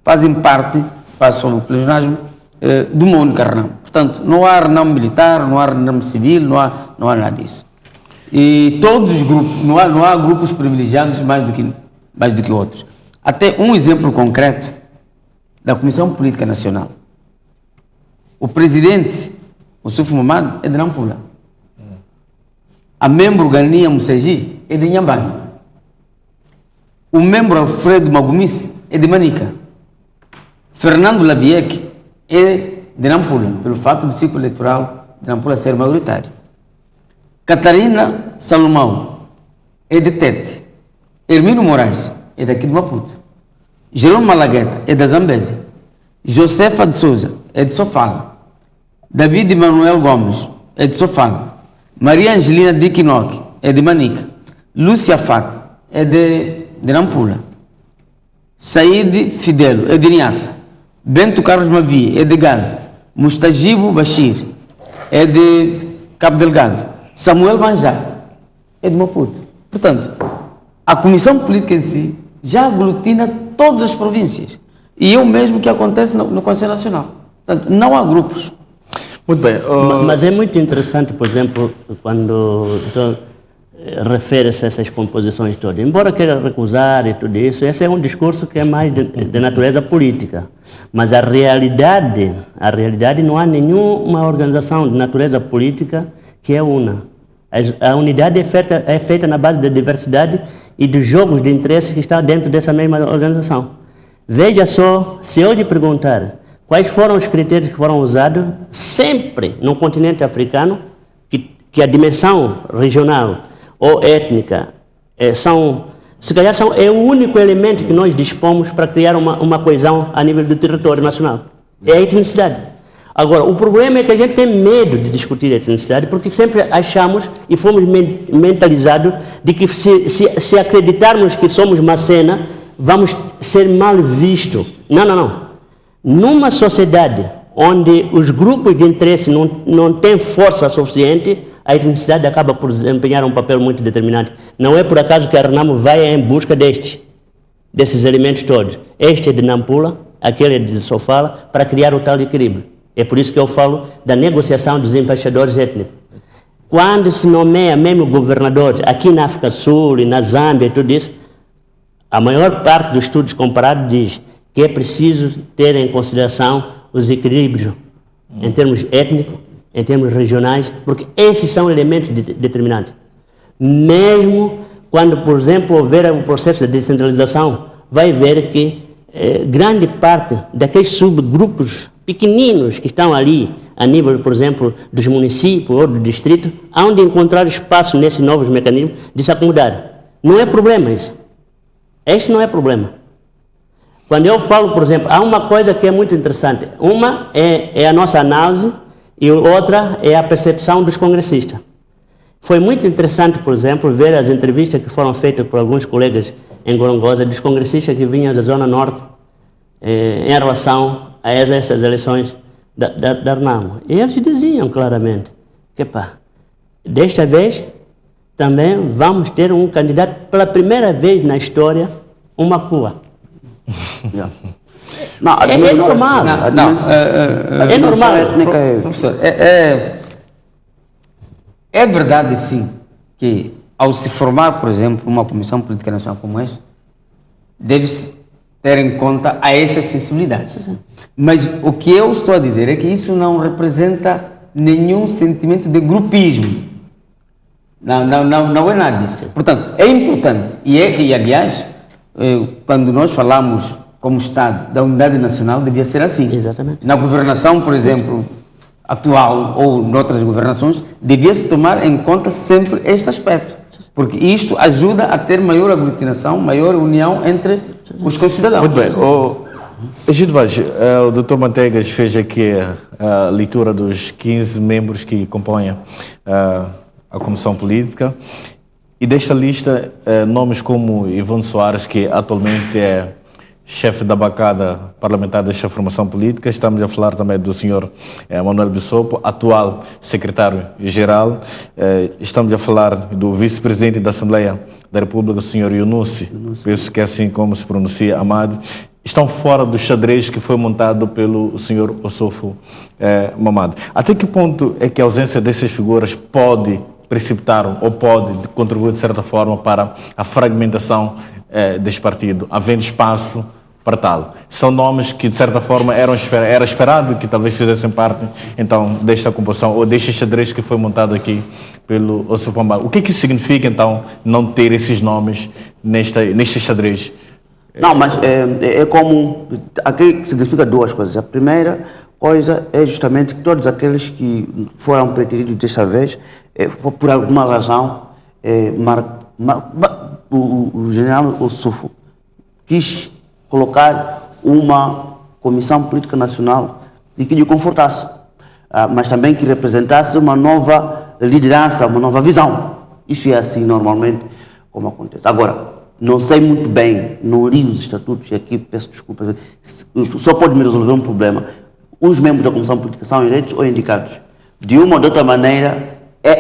fazem parte, passam o pleonasmo, de uma única Renamo. Portanto, não há Renamo militar, não há Renamo civil, não há nada disso. E todos os grupos, não há grupos privilegiados mais do que outros. Até um exemplo concreto da Comissão Política Nacional. O presidente, Ossufo Mahamadou, é de Nampula. A membro Gania Musegi é de Inhambane. O membro Alfredo Magumice é de Manica. Fernando Lavieque é de Nampula, pelo fato do ciclo eleitoral de Nampula ser maioritário. Catarina Salomão é de Tete. Hermino Moraes é daqui de Maputo. Jerônimo Malagueta é da Zambésia. Josefa de Souza é de Sofala. David Manuel Gomes é de Sofala. Maria Angelina de Quinoque é de Manica. Lúcia Fato é de Nampula. Saíde Fidelo é de Niassa. Bento Carlos Mavi é de Gaza. Mustajibo Bashir é de Cabo Delgado. Samuel Manjá é de Maputo. Portanto, a Comissão Política em si já aglutina todas as províncias. E é o mesmo que acontece no Conselho Nacional. Portanto, não há grupos. Muito bem. Mas é muito interessante, por exemplo, quando refere-se a essas composições todas. Embora queira recusar e tudo isso, esse é um discurso que é mais de natureza política. Mas a realidade não há nenhuma organização de natureza política que é una. A unidade é feita na base da diversidade e dos jogos de interesse que estão dentro dessa mesma organização. Veja só, se eu lhe perguntar quais foram os critérios que foram usados, sempre no continente africano, que a dimensão regional ou étnica é o único elemento que nós dispomos para criar uma coesão a nível do território nacional. É a etnicidade. Agora, o problema é que a gente tem medo de discutir a etnicidade porque sempre achamos e fomos mentalizados de que se acreditarmos que somos Macena, vamos ser mal vistos. Não. Numa sociedade onde os grupos de interesse não têm força suficiente, a etnicidade acaba por desempenhar um papel muito determinante. Não é por acaso que a Renamo vai em busca desses elementos todos. Este é de Nampula, aquele é de Sofala, para criar o tal equilíbrio. É por isso que eu falo da negociação dos embaixadores étnicos. Quando se nomeia mesmo governador aqui na África do Sul e na Zâmbia e tudo isso, a maior parte dos estudos comparados diz que é preciso ter em consideração os equilíbrios em termos étnicos, em termos regionais, porque esses são elementos determinantes. Mesmo quando, por exemplo, houver um processo de descentralização, vai ver que grande parte daqueles subgrupos pequeninos que estão ali, a nível, por exemplo, dos municípios ou do distrito, hão de encontrar espaço nesses novos mecanismos de se acomodar. Não é problema isso. Este não é problema. Quando eu falo, por exemplo, há uma coisa que é muito interessante. Uma é a nossa análise e outra é a percepção dos congressistas. Foi muito interessante, por exemplo, ver as entrevistas que foram feitas por alguns colegas em Gorongosa, dos congressistas que vinham da Zona Norte, em relação a essas eleições da Renamo. E eles diziam claramente que, desta vez, também vamos ter um candidato, pela primeira vez na história, uma cua. Não, É normal. É normal. Professor, é verdade, sim, que ao se formar, por exemplo, uma Comissão Política Nacional como esta, deve-se ter em conta a essas sensibilidades. Mas o que eu estou a dizer é que isso não representa nenhum sentimento de grupismo. Não é nada disso. Portanto, é importante. E aliás, quando nós falamos como Estado da unidade nacional, devia ser assim. Exatamente. Na governação, por exemplo, atual ou em outras governações, devia-se tomar em conta sempre este aspecto. Porque isto ajuda a ter maior aglutinação, maior união entre os concidadãos. Muito bem. Egídio Vaz, o Dr. Manteigas fez aqui a leitura dos 15 membros que compõem a Comissão Política. E desta lista, nomes como Ivone Soares, que atualmente é chefe da bancada parlamentar desta formação política. Estamos a falar também do senhor Manuel Bissopo, atual secretário-geral. Estamos a falar do vice-presidente da Assembleia da República, o senhor Yunussi. Penso que é assim como se pronuncia, Amado. Estão fora do xadrez que foi montado pelo senhor Osofo Mamado. Até que ponto é que a ausência dessas figuras pode precipitar ou pode contribuir de certa forma para a fragmentação deste partido, havendo espaço para tal. São nomes que, de certa forma, era esperado que talvez fizessem parte, então, desta composição, ou deste xadrez que foi montado aqui pelo Ossufo-Maga. O que isso significa, então, não ter esses nomes neste xadrez? Não, mas é como... Aqui significa duas coisas. A primeira coisa é justamente que todos aqueles que foram preteridos desta vez, por alguma razão, o general Ossufo quis colocar uma comissão política nacional e que lhe confortasse, mas também que representasse uma nova liderança, uma nova visão. Isso é assim normalmente como acontece. Agora, não sei muito bem, não li os estatutos, e aqui peço desculpas, só pode me resolver um problema. Os membros da comissão política são eleitos ou indicados? De uma ou de outra maneira,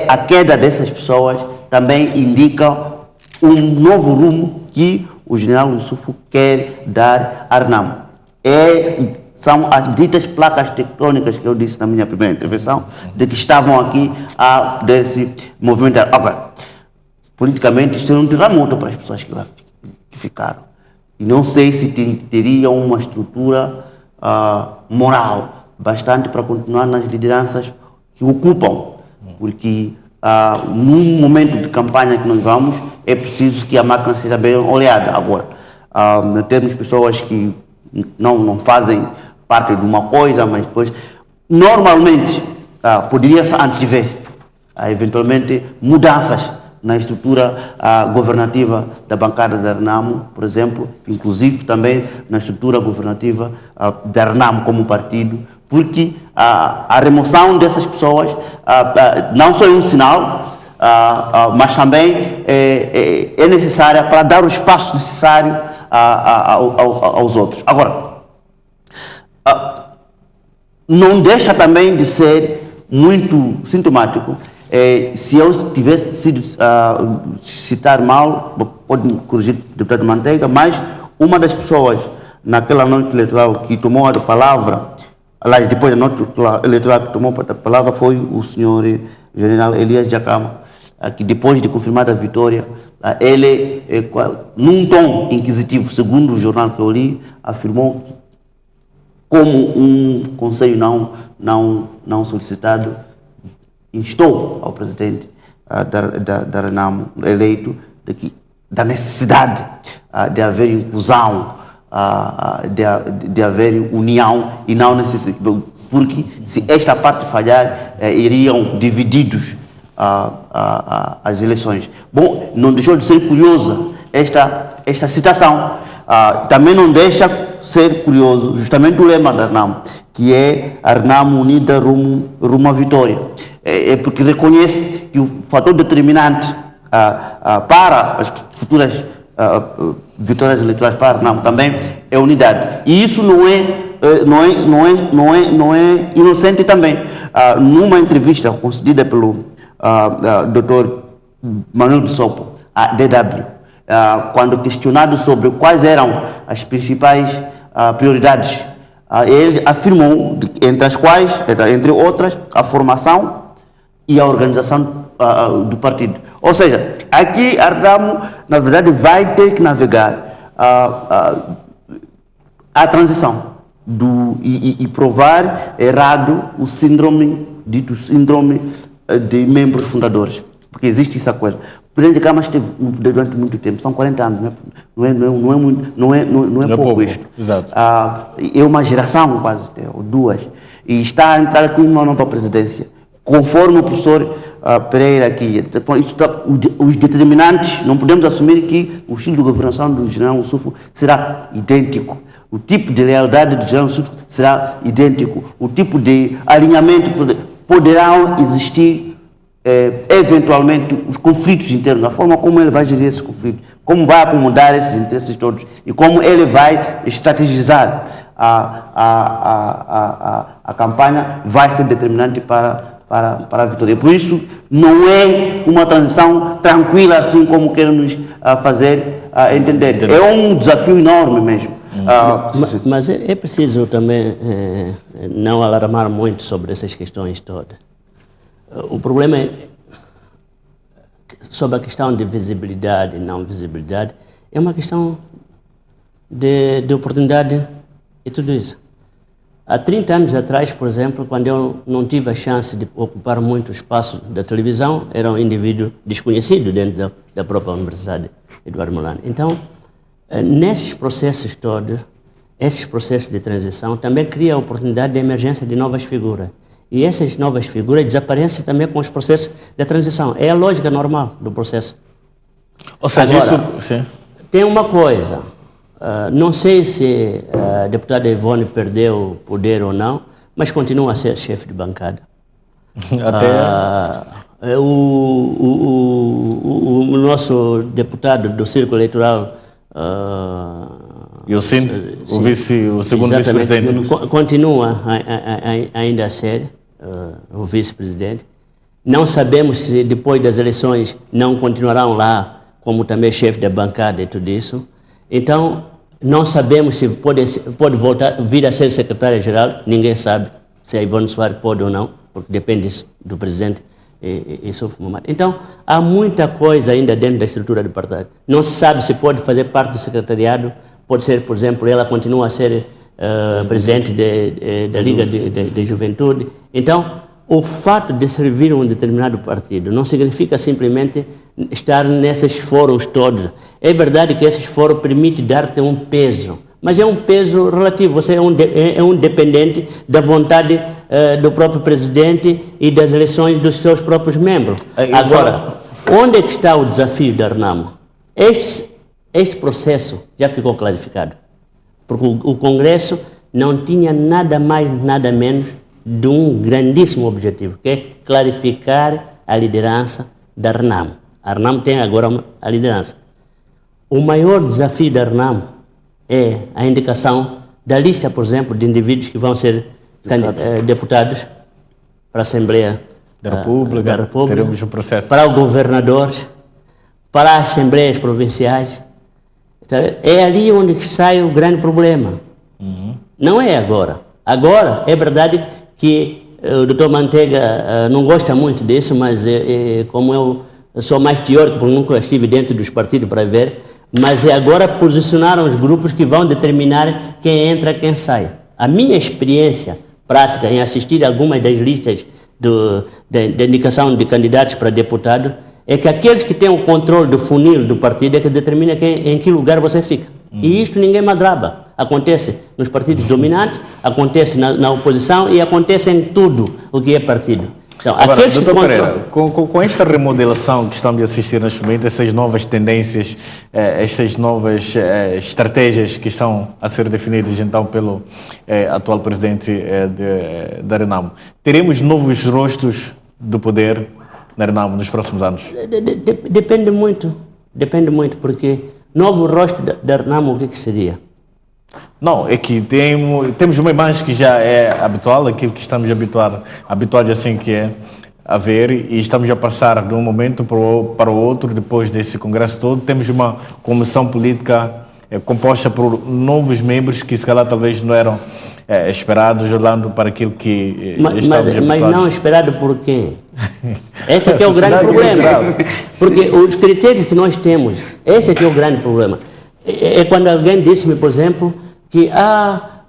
a queda dessas pessoas também indica um novo rumo que o general Ossufo quer dar à RNAM. São as ditas placas tectônicas que eu disse na minha primeira intervenção, de que estavam aqui a poder-se movimentar. Agora, politicamente, isto não terá muito para as pessoas que lá ficaram. E não sei se teriam uma estrutura moral bastante para continuar nas lideranças que ocupam. Porque num momento de campanha que nós vamos, é preciso que a máquina seja bem olhada. Agora, temos pessoas que não fazem parte de uma coisa, mas depois, normalmente, poderia-se antever, eventualmente, mudanças na estrutura governativa da bancada da RNAMO, por exemplo, inclusive também na estrutura governativa da RNAMO como partido, porque a remoção dessas pessoas não só é um sinal, mas também é necessária para dar o espaço necessário aos outros. Agora, não deixa também de ser muito sintomático. Se eu tivesse sido citar mal, pode me corrigir o deputado Manteiga, mas uma das pessoas naquela noite eleitoral que tomou a palavra, aliás, depois da noite eleitoral que tomou a palavra, foi o senhor general Elias Jacama, que depois de confirmada a vitória, ele, num tom inquisitivo, segundo o jornal que eu li, afirmou que, como um conselho não solicitado, instou ao presidente da RNAMO eleito da necessidade de haver inclusão, de haver união e não necessidade, porque se esta parte falhar, iriam divididos as eleições. Bom, não deixou de ser curiosa esta citação. Também não deixa ser curioso justamente o lema da RNAMO, que é a RNAMO unida rumo à vitória. É porque reconhece que o fator determinante para as futuras vitórias eleitorais para a RNAMO também é a unidade. E isso não é inocente também. Numa entrevista concedida pelo Dr. Manuel Bissopo, à DW, quando questionado sobre quais eram as principais prioridades, ele afirmou, entre outras, a formação e a organização do partido. Ou seja, aqui a RNAMO, na verdade, vai ter que navegar a transição e provar errado o dito síndrome de membros fundadores. Porque existe essa coisa. O presidente Jacama esteve no poder durante muito tempo, são 40 anos, não é pouco isto. Exato. É uma geração quase, ou duas, e está a entrar aqui uma nova presidência. Conforme o professor Pereira aqui, os determinantes, não podemos assumir que o estilo de governação do general Ossufo será idêntico. O tipo de lealdade do general Ossufo será idêntico. O tipo de alinhamento poderão existir eventualmente os conflitos internos, a forma como ele vai gerir esse conflito, como vai acomodar esses interesses todos e como ele vai estrategizar a campanha vai ser determinante para a vitória. Por isso, não é uma transição tranquila assim como querem nos fazer entender. É um desafio enorme mesmo. Mas é preciso também não alarmar muito sobre essas questões todas. O problema é, sobre a questão de visibilidade e não visibilidade, é uma questão de oportunidade e tudo isso. Há 30 anos atrás, por exemplo, quando eu não tive a chance de ocupar muito espaço da televisão, era um indivíduo desconhecido dentro da própria Universidade Eduardo Mondlane. Então, nesses processos todos, esses processos de transição também cria a oportunidade de emergência de novas figuras. E essas novas figuras desaparecem também com os processos de transição. É a lógica normal do processo. Ou seja, Agora, isso... Sim. tem uma coisa, não sei se a deputada Ivone perdeu o poder ou não, mas continua a ser chefe de bancada. Até... O nosso deputado do Círculo Eleitoral... E o o segundo vice-presidente. Continua ainda a ser o vice-presidente. Não sabemos se depois das eleições não continuarão lá como também chefe da bancada e tudo isso. Então, não sabemos se pode vir a ser secretária-geral, ninguém sabe se a Ivone Soares pode ou não, porque depende do presidente e Sufo Mahamat. Então, há muita coisa ainda dentro da estrutura do partido. Não se sabe se pode fazer parte do secretariado, pode ser, por exemplo, ela continua a ser presidente da Liga de Juventude. Então, o fato de servir um determinado partido não significa simplesmente estar nesses fóruns todos. É verdade que esses fóruns permitem dar-te um peso, mas é um peso relativo. Você é um dependente da vontade do próprio presidente e das eleições dos seus próprios membros. Agora, onde é que está o desafio da RENAMO? Este processo já ficou clarificado, porque o Congresso não tinha nada mais, nada menos de um grandíssimo objetivo, que é clarificar a liderança da RENAMO. A RENAMO tem agora a liderança. O maior desafio da RENAMO é a indicação da lista, por exemplo, de indivíduos que vão ser deputados para a Assembleia da República, teremos um processo. Para o governador, para as Assembleias Provinciais. Então, é ali onde sai o grande problema. Não é agora. Agora, é verdade que o Dr. Manteiga não gosta muito disso, mas como eu sou mais teórico, porque nunca estive dentro dos partidos para ver, mas agora posicionaram os grupos que vão determinar quem entra e quem sai. A minha experiência prática em assistir a algumas das listas da indicação de candidatos para deputado é que aqueles que têm o controle do funil do partido é que determina em que lugar você fica. E isto ninguém madraba. Acontece nos partidos dominantes, acontece na oposição e acontece em tudo o que é partido. Então, agora, Dr. Pereira, com esta remodelação que estamos a assistir neste momento, essas novas tendências, estas novas estratégias que estão a ser definidas então pelo atual presidente da RENAMO, teremos novos rostos do poder na RENAMO nos próximos anos? Depende muito, porque novo rosto da RENAMO, o que seria? Não, é que temos uma imagem que já é habitual, aquilo que estamos habituados assim que é a ver, e estamos a passar de um momento para o outro, depois desse congresso todo. Temos uma comissão política composta por novos membros que se calhar talvez não eram esperados, olhando para aquilo que estamos habituados. Mas não esperado por quê? Esse aqui é o grande problema. Porque os critérios que nós temos, esse aqui é o grande problema. É quando alguém disse-me, por exemplo, que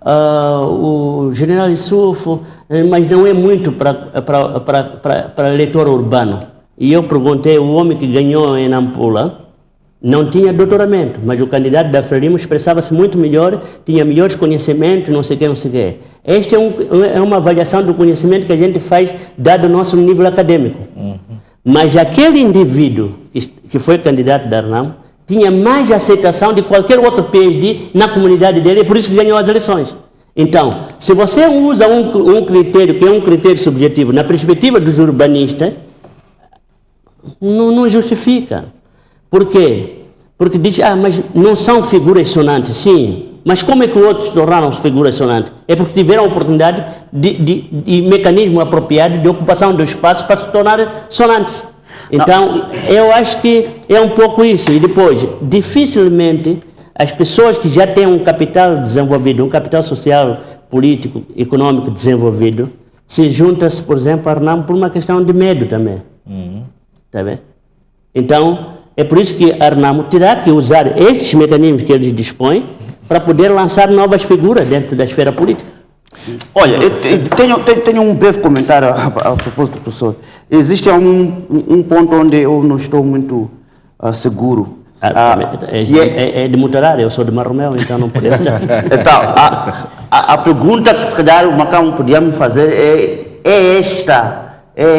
o general Issoufo, mas não é muito para eleitor urbano. E eu perguntei, o homem que ganhou em Nampula não tinha doutoramento, mas o candidato da Frelimo expressava-se muito melhor, tinha melhores conhecimentos, não sei o que. Esta é uma avaliação do conhecimento que a gente faz dado o nosso nível acadêmico. Mas aquele indivíduo que foi candidato da RENAMO tinha mais aceitação de qualquer outro PhD na comunidade dele, e por isso que ganhou as eleições. Então, se você usa um critério que é um critério subjetivo na perspectiva dos urbanistas, não justifica. Por quê? Porque diz, mas não são figuras sonantes. Sim, mas como é que outros se tornaram figuras sonantes? É porque tiveram a oportunidade de mecanismo apropriado de ocupação do espaço para se tornar sonantes. Então, eu acho que é um pouco isso. E depois, dificilmente, as pessoas que já têm um capital desenvolvido, um capital social, político, econômico desenvolvido, se juntam-se, por exemplo, a RENAMO por uma questão de medo também. Tá vendo? Então, é por isso que a RENAMO terá que usar esses mecanismos que eles dispõem para poder lançar novas figuras dentro da esfera política. Olha, eu tenho um breve comentário a propósito do professor. Existe um ponto onde eu não estou muito seguro. É de Mutarara, eu sou de Marromeu, então não podemos. Então, a pergunta que calhar o Macão podia me fazer é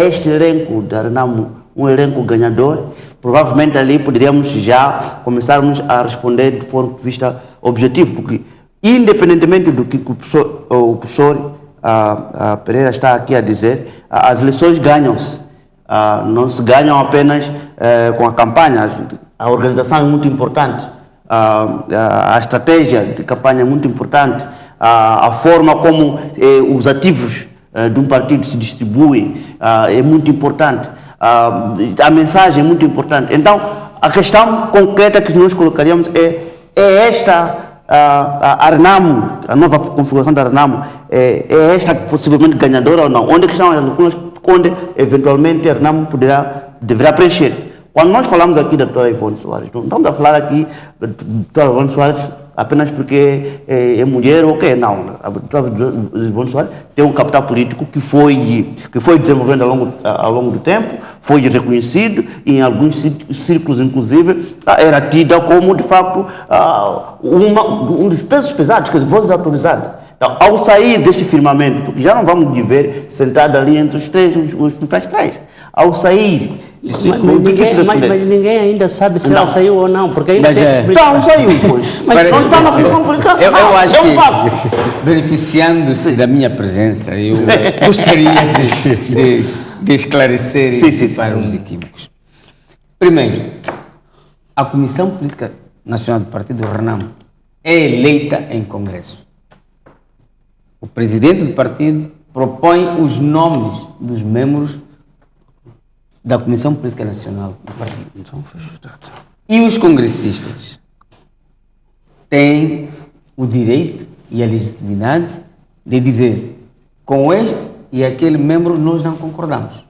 este elenco da Renamo um elenco ganhador? Provavelmente ali poderíamos já começarmos a responder de ponto de vista objetivo, porque independentemente do que o professor Pereira está aqui a dizer, as eleições ganham-se. Não se ganham apenas com a campanha. A organização é muito importante, a estratégia de campanha é muito importante, a forma como os ativos de um partido se distribuem é muito importante, a mensagem é muito importante. Então, a questão concreta que nós colocaríamos é esta. A Renamo, a nova configuração da Renamo, é esta possivelmente ganhadora ou não? Onde que estão as lacunas, onde eventualmente a Renamo deverá preencher? Quando nós falamos aqui da doutora Ivone Soares, não estamos a falar aqui da doutora Ivone Soares apenas porque é mulher ou quê? Não. A doutora Ivone Soares tem um capital político que foi desenvolvendo ao longo do tempo, foi reconhecido e em alguns círculos, inclusive, era tida como, de facto, um dos pesos pesados, que as vozes autorizadas. Então, ao sair deste firmamento, porque já não vamos lhe ver sentado ali entre os principais três, ao sair... Mas ninguém ainda sabe se ela saiu ou não, porque ainda tem Então, saiu, pois. Mas não está na Comissão Política. Eu acho que, beneficiando-se da minha presença, eu gostaria de esclarecer para os equívocos. Primeiro, a Comissão Política Nacional do Partido Renamo é eleita em Congresso. O presidente do partido propõe os nomes dos membros da Comissão Política Nacional do partido. E os congressistas têm o direito e a legitimidade de dizer: com este e aquele membro nós não concordamos.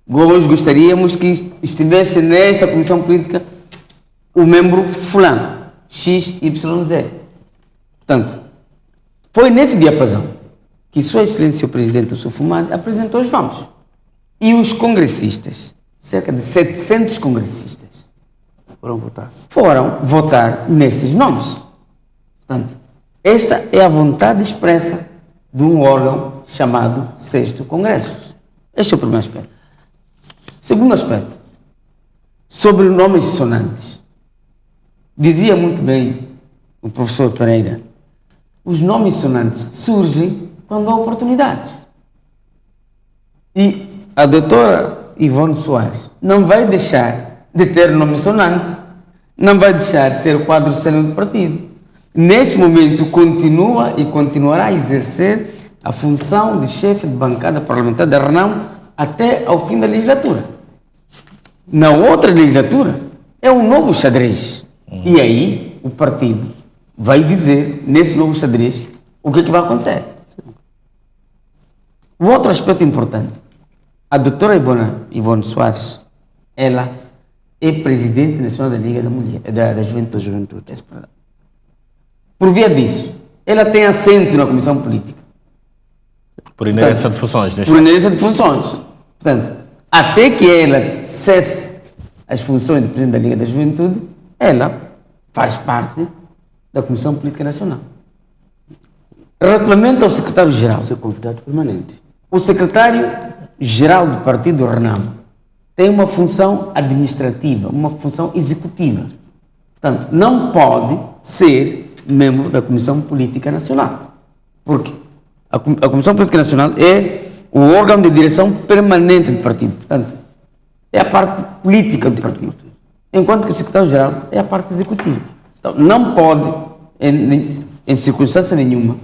Nós gostaríamos que estivesse nesta Comissão Política o membro fulano, XYZ. Portanto, foi nesse diapasão que Sua Excelência o Presidente Sufumad apresentou os nomes. E os congressistas, cerca de 700 congressistas, foram votar nestes nomes. Portanto, esta é a vontade expressa de um órgão chamado 6º Congresso. Este é o primeiro aspecto. Segundo aspecto, sobre nomes sonantes. Dizia muito bem o professor Pereira, os nomes sonantes surgem quando há oportunidades. E a doutora Ivone Soares não vai deixar de ter nome sonante, não vai deixar de ser o quadro sênior do partido. Neste momento, continua e continuará a exercer a função de chefe de bancada parlamentar da Renamo até ao fim da legislatura. Na outra legislatura, é um novo xadrez. E aí, o partido vai dizer, nesse novo xadrez, o que é que vai acontecer. O outro aspecto importante, a doutora Ivone Soares, ela é presidente nacional da Liga da Mulher, da Juventude. Por via disso, ela tem assento na Comissão Política. Por inerência de funções. Por inerência de funções. Portanto, até que ela cesse as funções de presidente da Liga da Juventude, ela faz parte da Comissão Política Nacional. Relativamente ao secretário-geral. Seu convidado permanente. O secretário-geral do Partido Renamo tem uma função administrativa, uma função executiva. Portanto, não pode ser membro da Comissão Política Nacional. Por quê? A Comissão Política Nacional é o órgão de direção permanente do partido. Portanto, é a parte política do partido. Enquanto que o secretário-geral é a parte executiva. Então, não pode, em circunstância nenhuma,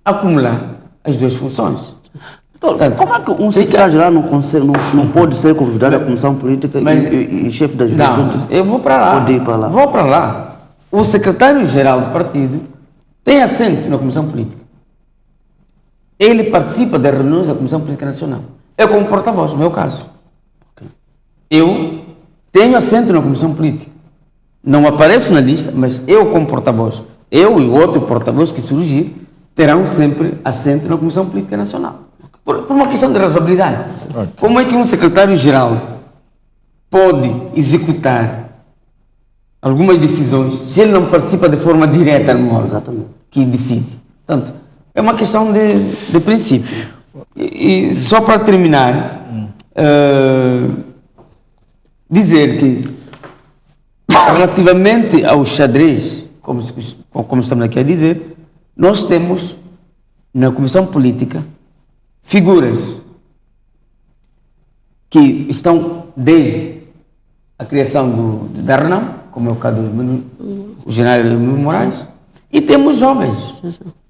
acumular as duas funções. Portanto, como é que um secretário-geral não pode ser convidado à Comissão Política e chefe da Juventude? Não, eu vou para lá. Pode ir para lá. Vou para lá. O secretário-geral do partido tem assento na Comissão Política. Ele participa das reuniões da Comissão Política Nacional. Eu como porta-voz, no meu caso. Eu tenho assento na Comissão Política. Não apareço na lista, mas eu como porta-voz eu e o outro porta-voz que surgir terão sempre assento na Comissão Política Nacional. Por uma questão de razoabilidade. Como é que um secretário-geral pode executar algumas decisões se ele não participa de forma direta no órgão que decide? Portanto, é uma questão de princípio. E só para terminar, dizer que relativamente ao xadrez, como estamos aqui a dizer, nós temos na Comissão Política figuras que estão desde a criação da RENAM, como é o caso do general Moraes, e temos jovens.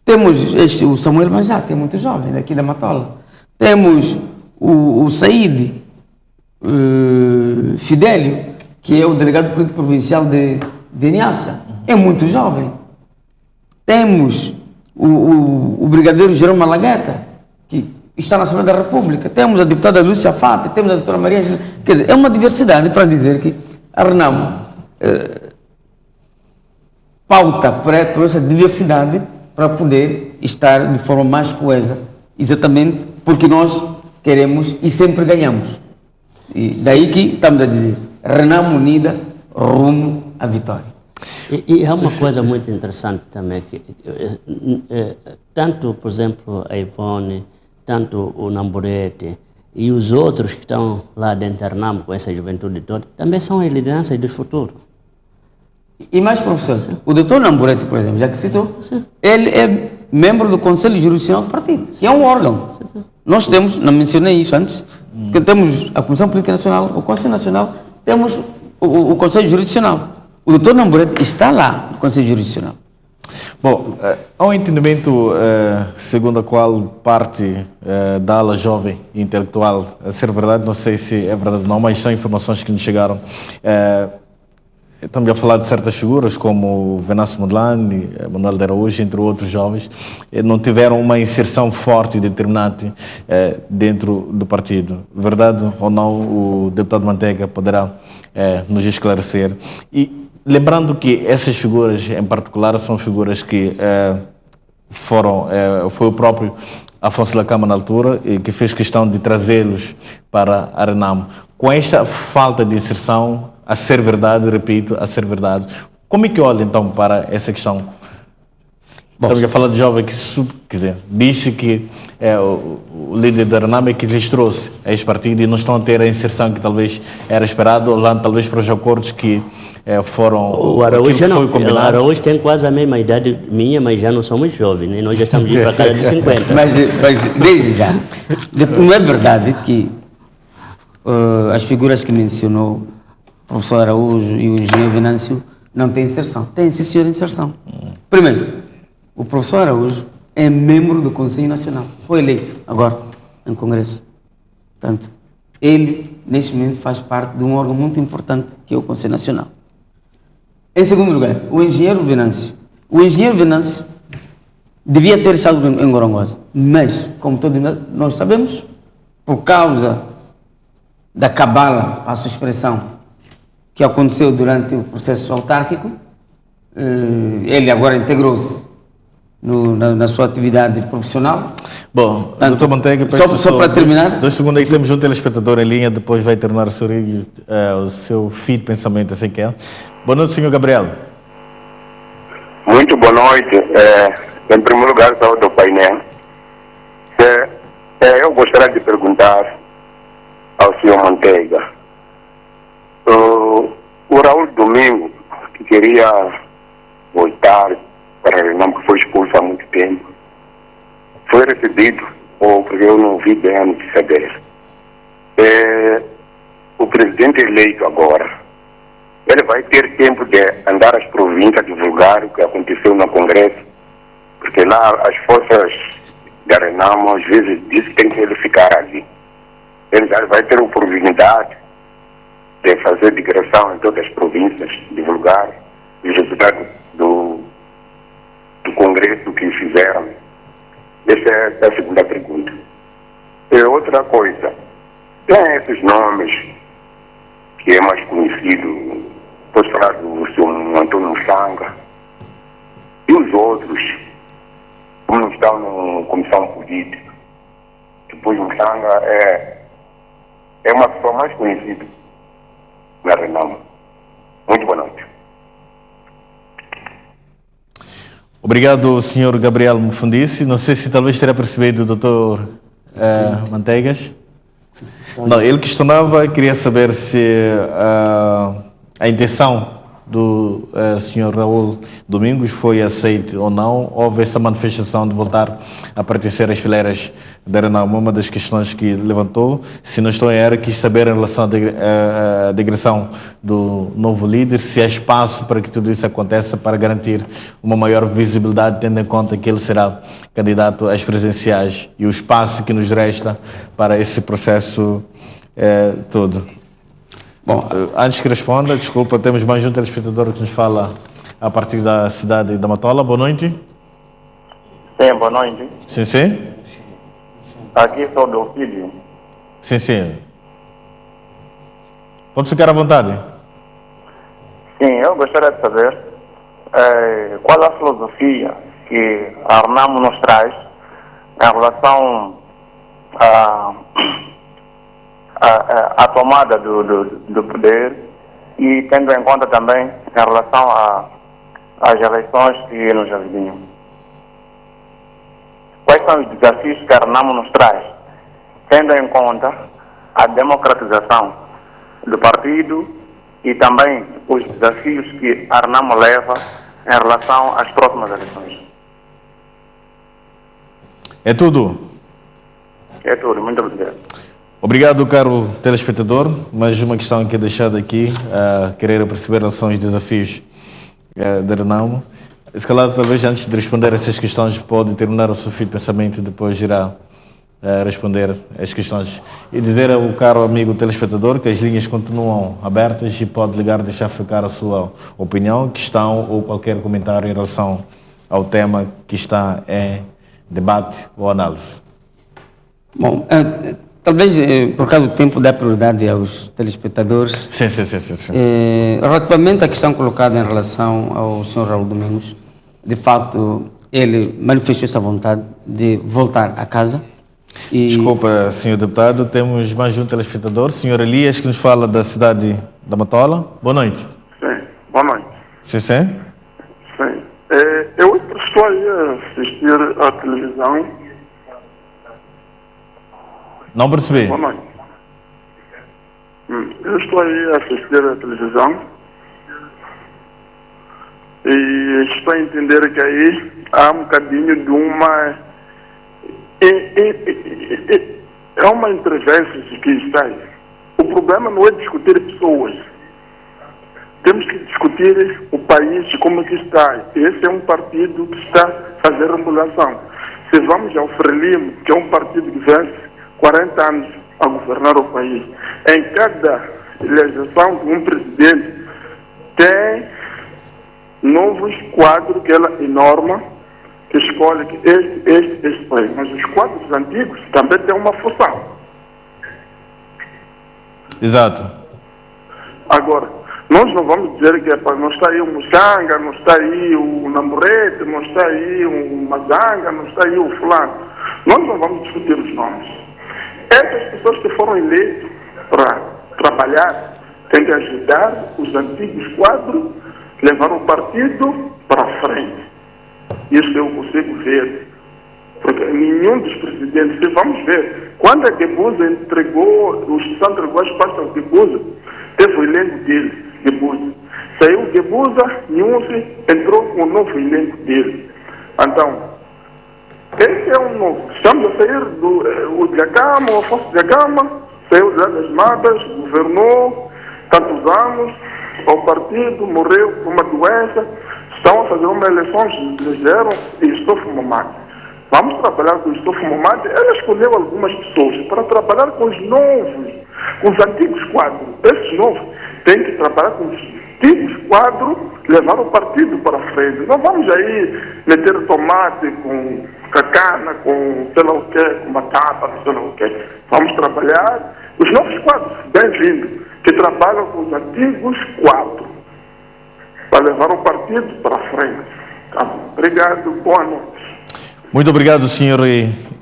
Temos o Samuel Manjá, que é muito jovem, daqui da Matola. Temos o Saíde Fidélio, que é o delegado político provincial de Niassa, é muito jovem. Temos o brigadeiro Jerome Malagueta, que está na Assembleia da República. Temos a deputada Lúcia Fata, temos a doutora Maria Angela. Quer dizer, é uma diversidade para dizer que a RENAM pauta por essa diversidade para poder estar de forma mais coesa, exatamente porque nós queremos e sempre ganhamos. E daí que estamos a dizer, RENAM unida, rumo à vitória. E há uma coisa muito interessante também, que tanto, por exemplo, a Ivone, tanto o Namburete e os outros que estão lá dentro da RENAM com essa juventude toda, também são as lideranças do futuro. E mais, professor, o doutor Namburete, por exemplo, já que citou, ele é membro do Conselho Jurisdicional do Partido, que é um órgão. Nós temos, não mencionei isso antes, que temos a Comissão Política Nacional, o Conselho Nacional, temos o Conselho Jurisdicional. O doutor Namburete está lá no Conselho Jurisdicional. Bom, há um entendimento segundo a qual parte da ala jovem intelectual, a ser verdade, não sei se é verdade ou não, mas são informações que nos chegaram. Estamos a falar de certas figuras como Venâncio Mondlane, Manuel de Araújo, entre outros jovens, não tiveram uma inserção forte e determinante dentro do partido. Verdade ou não, o deputado Manteiga poderá nos esclarecer. E lembrando que essas figuras em particular são figuras que foi o próprio Afonso Lacama na altura e que fez questão de trazê-los para a RENAM. Com esta falta de inserção, a ser verdade, repito, a ser verdade, como é que olha então para essa questão? Bom, estamos a falar de jovem que disse que o líder da RENAM é que lhes trouxe a este partido e não estão a ter a inserção que talvez era esperado, olhando talvez para os acordos que foram... O Araújo não, o Araújo tem quase a mesma idade minha, mas já não somos jovens, né? Nós já estamos indo para casa de 50. mas desde já, não é verdade que as figuras que mencionou o professor Araújo e o engenheiro Venâncio não têm inserção. Tem, sim, senhor, inserção. Primeiro, o professor Araújo é membro do Conselho Nacional. Foi eleito agora em Congresso. Portanto, ele, neste momento, faz parte de um órgão muito importante que é o Conselho Nacional. Em segundo lugar, o engenheiro Venâncio. O engenheiro Venâncio devia ter estado em Gorongosa, mas, como todos nós sabemos, por causa da cabala, passo a expressão, que aconteceu durante o processo autárquico, ele agora integrou-se na sua atividade profissional. Bom, doutor Manteiga, só para terminar... 2 segundos aí, temos um telespectador em linha, depois vai terminar o seu fio de pensamento, assim que é. Boa noite, senhor Gabriel. Muito boa noite. Em primeiro lugar, saúde ao painel. Eu gostaria de perguntar ao senhor Manteiga. O Raul Domingo, que queria voltar para a RENAM, que foi expulso há muito tempo, foi recebido, ou porque eu não vi bem a notícia dele. O presidente eleito agora, ele vai ter tempo de andar às províncias, divulgar o que aconteceu no Congresso, porque lá as forças da RENAM às vezes dizem que tem que ele ficar ali. Ele já vai ter oportunidade de fazer digressão em todas as províncias, divulgar os resultados do Congresso que fizeram. Essa é a segunda pergunta. E outra coisa, tem esses nomes que é mais conhecido, posso falar do senhor Antônio Changa, E os outros, como não estão na comissão política, depois o Mchanga é uma pessoa mais conhecida na Renamo. Muito boa noite. Obrigado, Sr. Gabriel Mufundici. Não sei se talvez terá percebido o Dr. Manteigas. Não, ele questionava, queria saber se a intenção do Sr. Raul Domingos foi aceita ou não. Houve essa manifestação de voltar a pertencer às fileiras da Renamo. Uma das questões que levantou, se não estou em erro, quis saber em relação à digressão do novo líder, se há espaço para que tudo isso aconteça, para garantir uma maior visibilidade, tendo em conta que ele será candidato às presidenciais, e o espaço que nos resta para esse processo todo. Bom, antes que responda, desculpa, temos mais um telespectador que nos fala a partir da cidade da Matola. Boa noite. Sim, boa noite. Sim, sim. Aqui sou do filho. Sim, sim. Pode ficar à vontade. Sim, eu gostaria de saber qual a filosofia que a Renamo nos traz em relação à tomada do poder, e tendo em conta também em relação às eleições que nos avizinham. Quais são os desafios que a Renamo nos traz, tendo em conta a democratização do partido e também os desafios que a Renamo leva em relação às próximas eleições? É tudo. É tudo, muito obrigado. Obrigado, caro telespectador. Mais uma questão que é deixada aqui, querer perceber quais são os desafios da Renamo. Se calhar, talvez antes de responder a essas questões, pode terminar o seu fio de pensamento e depois irá responder as questões. E dizer ao caro amigo telespectador que as linhas continuam abertas e pode ligar, deixar ficar a sua opinião, questão ou qualquer comentário em relação ao tema que está em debate ou análise. Bom, talvez por causa do tempo dá prioridade aos telespectadores. Sim. Relativamente à questão colocada em relação ao Sr. Raul Domingos, de facto, ele manifestou essa vontade de voltar a casa. E... Desculpa, senhor deputado, temos mais um telespectador, senhor Elias, que nos fala da cidade da Matola. Boa noite. Sim, boa noite. Sim. Sim. Eu estou aí a assistir à televisão. Não percebi. Boa noite. Eu estou aí a assistir à televisão e estou a entender que aí há um bocadinho de uma... É uma entrevista que está aí. O problema não é discutir pessoas. Temos que discutir o país, como é que está. Esse é um partido que está a fazer remodelação. Se vamos ao Frelimo, que é um partido que vence 40 anos a governar o país, em cada eleição de um presidente tem novos quadros que ela norma, que escolhe que este país. Mas os quadros antigos também têm uma função. Exato. Agora, nós não vamos dizer que não está aí o Muxanga, não está aí o Namorete, não está aí o Mazanga, não está aí o fulano. Nós não vamos discutir os nomes. Essas pessoas que foram eleitas para trabalhar têm que ajudar os antigos quadros, levar o partido para frente. Isso eu consigo ver. Porque nenhum dos presidentes, se vamos ver, quando a Gebuza entregou, o Estado entregou as pastas ao Gebuza, teve o elenco dele, Gebuza. Saiu o Gebuza, Nhusi entrou com o novo elenco dele. Então, esse é um novo. Estamos a sair do Diacama, o Afonso Diacama, saiu das matas, governou tantos anos, o partido morreu por uma doença, estão a fazer uma eleição, elegeram Estofo Momade. Vamos trabalhar com o Estofo Momade. Ela escolheu algumas pessoas para trabalhar com os novos, com os antigos quadros. Esses novos têm que trabalhar com os antigos quadros, levar o partido para frente. Não vamos aí meter tomate com cacana, com sei lá o quê, com batata, sei lá o quê. Vamos trabalhar os novos quadros, bem-vindos, que trabalham com os antigos quadros, para levar o partido para frente. Tá bom. Obrigado, boa noite. Muito obrigado, senhor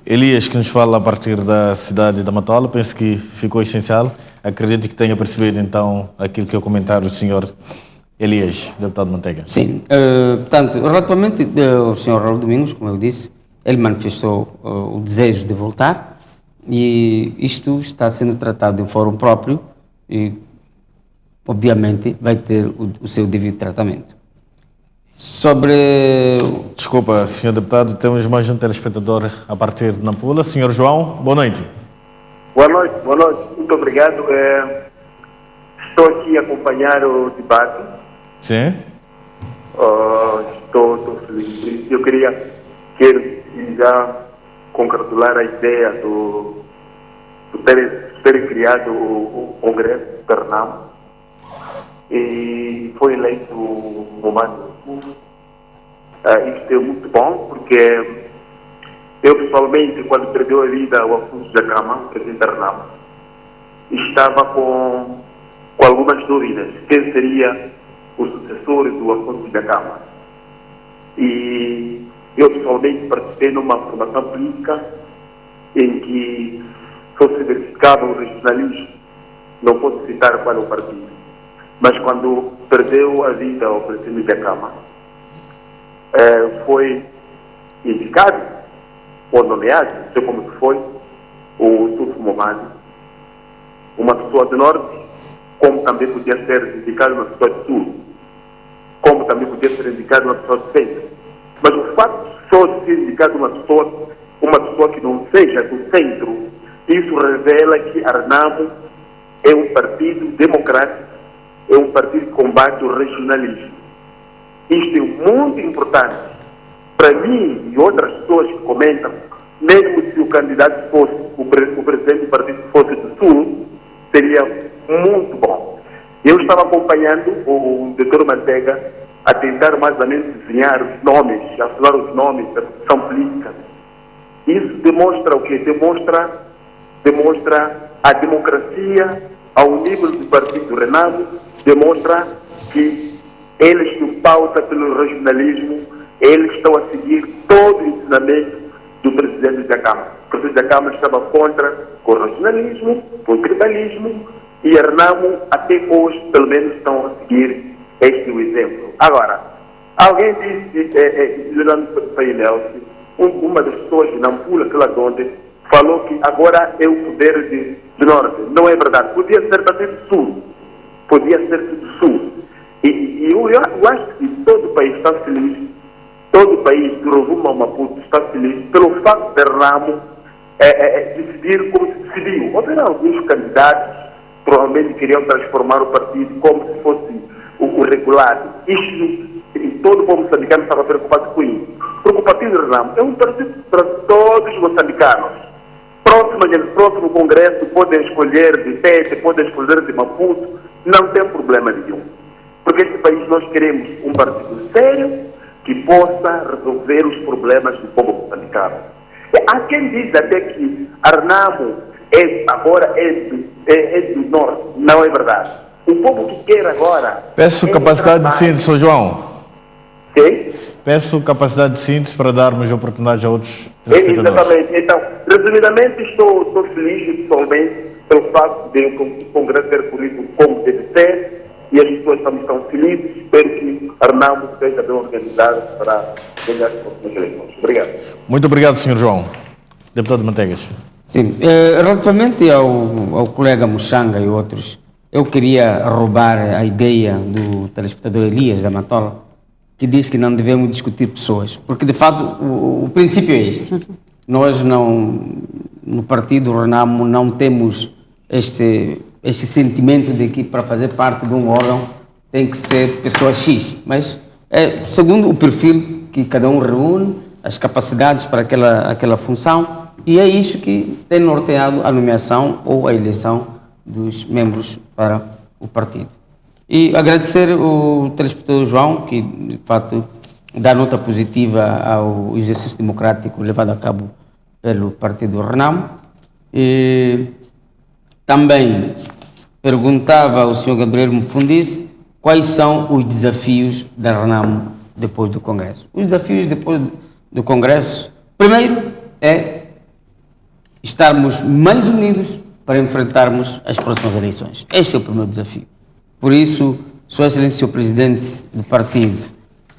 Elias, que nos fala a partir da cidade da Matola. Penso que ficou essencial. Acredito que tenha percebido, então, aquilo que eu comentar o senhor Elias, deputado Manteiga. Sim, portanto, relativamente ao senhor Raul Domingos, como eu disse, ele manifestou o desejo de voltar e isto está sendo tratado em fórum próprio e, obviamente, vai ter o seu devido tratamento. Sobre... Desculpa, senhor deputado, temos mais um telespectador a partir de Nampula. Senhor João, boa noite. Boa noite, muito obrigado. Estou aqui a acompanhar o debate. Sim. Estou feliz. Eu quero já congratular a ideia do ter criado o Congresso de Pernambuco e foi eleito o Romano. Isto é muito bom porque eu pessoalmente, quando perdeu a vida o Afonso Dhlakama, presidente da RNAM, estava com algumas dúvidas. Quem seria o sucessor do Afonso Dhlakama? E eu pessoalmente participei numa formação política em que só se verificava o regionalismo. Não posso citar qual é o partido. Mas quando perdeu a vida o presidente Dhlakama, foi indicado ou nomeado, não sei como foi, o Suf Momad, uma pessoa do norte, como também podia ser indicado uma pessoa do sul, como também podia ser indicado uma pessoa do centro. Mas o fato de só ser indicado uma pessoa que não seja do centro, isso revela que a RNAMO é um partido democrático, é um partido que combate o regionalismo. Isto é muito importante. Para mim e outras pessoas que comentam, mesmo se o candidato fosse, o presidente do partido fosse do Sul, seria muito bom. Eu estava acompanhando o Dr. Manteiga a tentar mais ou menos desenhar os nomes, a falar os nomes da posição política. Isso demonstra o quê? Demonstra a democracia ao nível do partido Renamo, demonstra que eles não pautam pelo regionalismo, eles estão a seguir todo o ensinamento do presidente da Câmara. O presidente da Câmara estava contra o regionalismo, o tribalismo, e a Renamo até hoje, pelo menos, estão a seguir este exemplo. Agora, alguém disse, Leonardo Painel, uma das pessoas de Nampula, que lá onde, falou que agora é o poder do norte. Não é verdade. Podia ser também do sul. Podia ser do sul. E eu acho que todo o país está feliz, todo o país do Rovuma ao Maputo está feliz pelo facto de Renamo decidir como se decidiu. Houveram alguns candidatos que provavelmente queriam transformar o partido como se fosse o regulado. Isto, todo o povo moçambicano estava preocupado com isso. Porque o partido Renamo é um partido para todos os moçambicanos. Próximo congresso podem escolher de Tete, podem escolher de Maputo, não tem problema nenhum. Porque este país nós queremos um partido sério que possa resolver os problemas do povo moçambicano. Há quem diz até que Renamo agora é do norte. Não é verdade. O povo que quer agora... Peço capacidade de síntese, Sr. João. Sim? Peço capacidade de síntese para darmos oportunidade a outros espectadores. Exatamente. Então, resumidamente, estou feliz pessoalmente pelo facto de o Congresso ter corrido como deve ser e as pessoas também estão felizes. Espero que a Renamo seja bem organizada para ganhar as próximas eleições. Obrigado. Muito obrigado, Sr. João. Deputado Manteigas. Sim, relativamente ao colega Muxanga e outros, eu queria roubar a ideia do telespectador Elias da Matola, que diz que não devemos discutir pessoas, porque de fato o princípio é este. Nós no partido Renamo não temos este sentimento de que para fazer parte de um órgão tem que ser pessoa X, mas segundo o perfil que cada um reúne, as capacidades para aquela função, e é isso que tem norteado a nomeação ou a eleição dos membros para o partido. E agradecer o telespectador João, que de fato dá nota positiva ao exercício democrático levado a cabo pelo partido Renamo. E também perguntava ao Sr. Gabriel Mfundice quais são os desafios da Renamo depois do Congresso. Os desafios depois do Congresso, primeiro, é estarmos mais unidos para enfrentarmos as próximas eleições. Este é o primeiro desafio. Por isso, Sua Excelência, o Presidente do partido,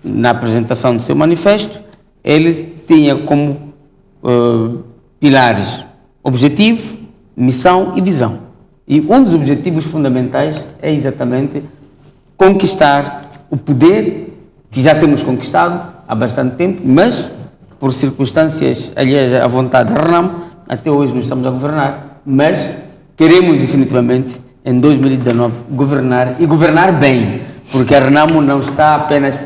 na apresentação do seu manifesto, ele tinha como pilares objetivo, missão e visão. E um dos objetivos fundamentais é exatamente conquistar o poder que já temos conquistado há bastante tempo, mas por circunstâncias alheias à vontade da Renamo, até hoje não estamos a governar, mas queremos definitivamente em 2019 governar e governar bem, porque a Renamo não está apenas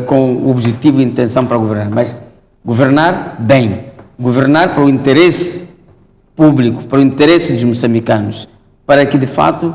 com o objetivo e intenção para governar, mas governar bem, governar para o interesse público, para o interesse dos moçambicanos, para que de fato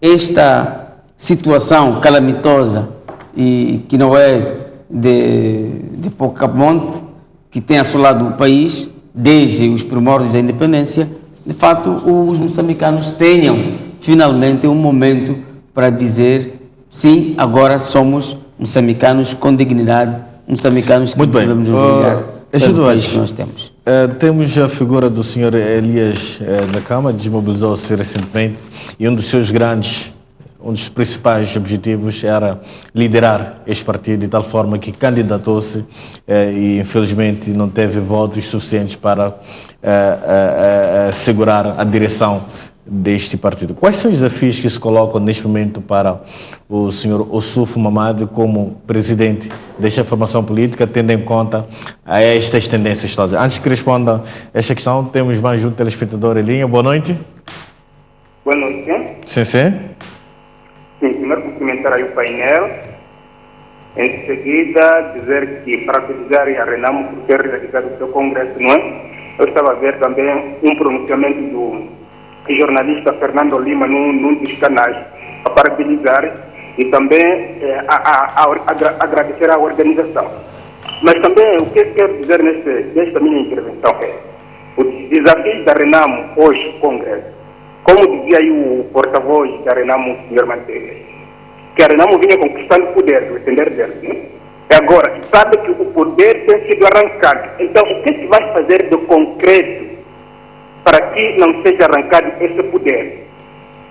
esta situação calamitosa e que não é de pouca monte, que tem assolado o país desde os primórdios da independência, de fato os moçambicanos tenham finalmente um momento para dizer sim, agora somos moçambicanos com dignidade, moçambicanos que devemos orgulhar pelo país que nós temos. Temos a figura do Sr. Elias da Cama, desmobilizou-se recentemente e um dos principais objetivos era liderar este partido de tal forma que candidatou-se e infelizmente não teve votos suficientes para segurar a direção deste partido. Quais são os desafios que se colocam neste momento para o Sr. Ossufo Mamadi como presidente desta formação política, tendo em conta estas tendências todas? Antes que responda esta questão, temos mais um telespectador em linha. Boa noite. Boa noite. Sim, sim. Sim, primeiro cumprimentar aí o painel. Em seguida, dizer que parabenizar a Renamo por ter realizado o seu congresso, não é? Eu estava a ver também um pronunciamento do jornalista Fernando Lima num dos canais, a parabenizar e também agradecer à organização. Mas também o que eu quero dizer nesta minha intervenção é os desafios da Renamo hoje, Congresso. Como dizia aí o porta-voz da Renamo, o Sr. Manteiga, que a Renamo vinha conquistando poder, do entender dele, né? E agora, sabe que o poder tem sido arrancado. Então, o que se vai fazer de concreto para que não seja arrancado esse poder?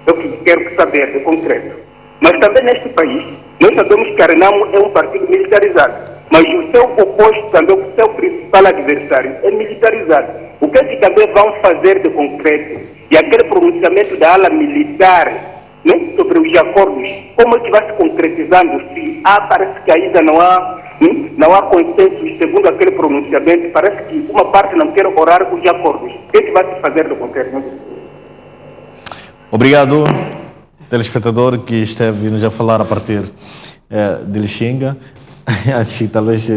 Eu quero saber de concreto. Mas também neste país, nós sabemos que a Renamo é um partido militarizado, mas o seu oposto também, o seu principal adversário, é militarizado. O que também vão fazer de concreto? E aquele pronunciamento da ala militar, né, sobre os acordos, como é que vai se concretizando? Se parece que ainda não há consenso, segundo aquele pronunciamento, parece que uma parte não quer orar os acordos. O que vai se fazer do concreto? Obrigado, telespectador que esteve nos a falar a partir de Lixinga. Acho que talvez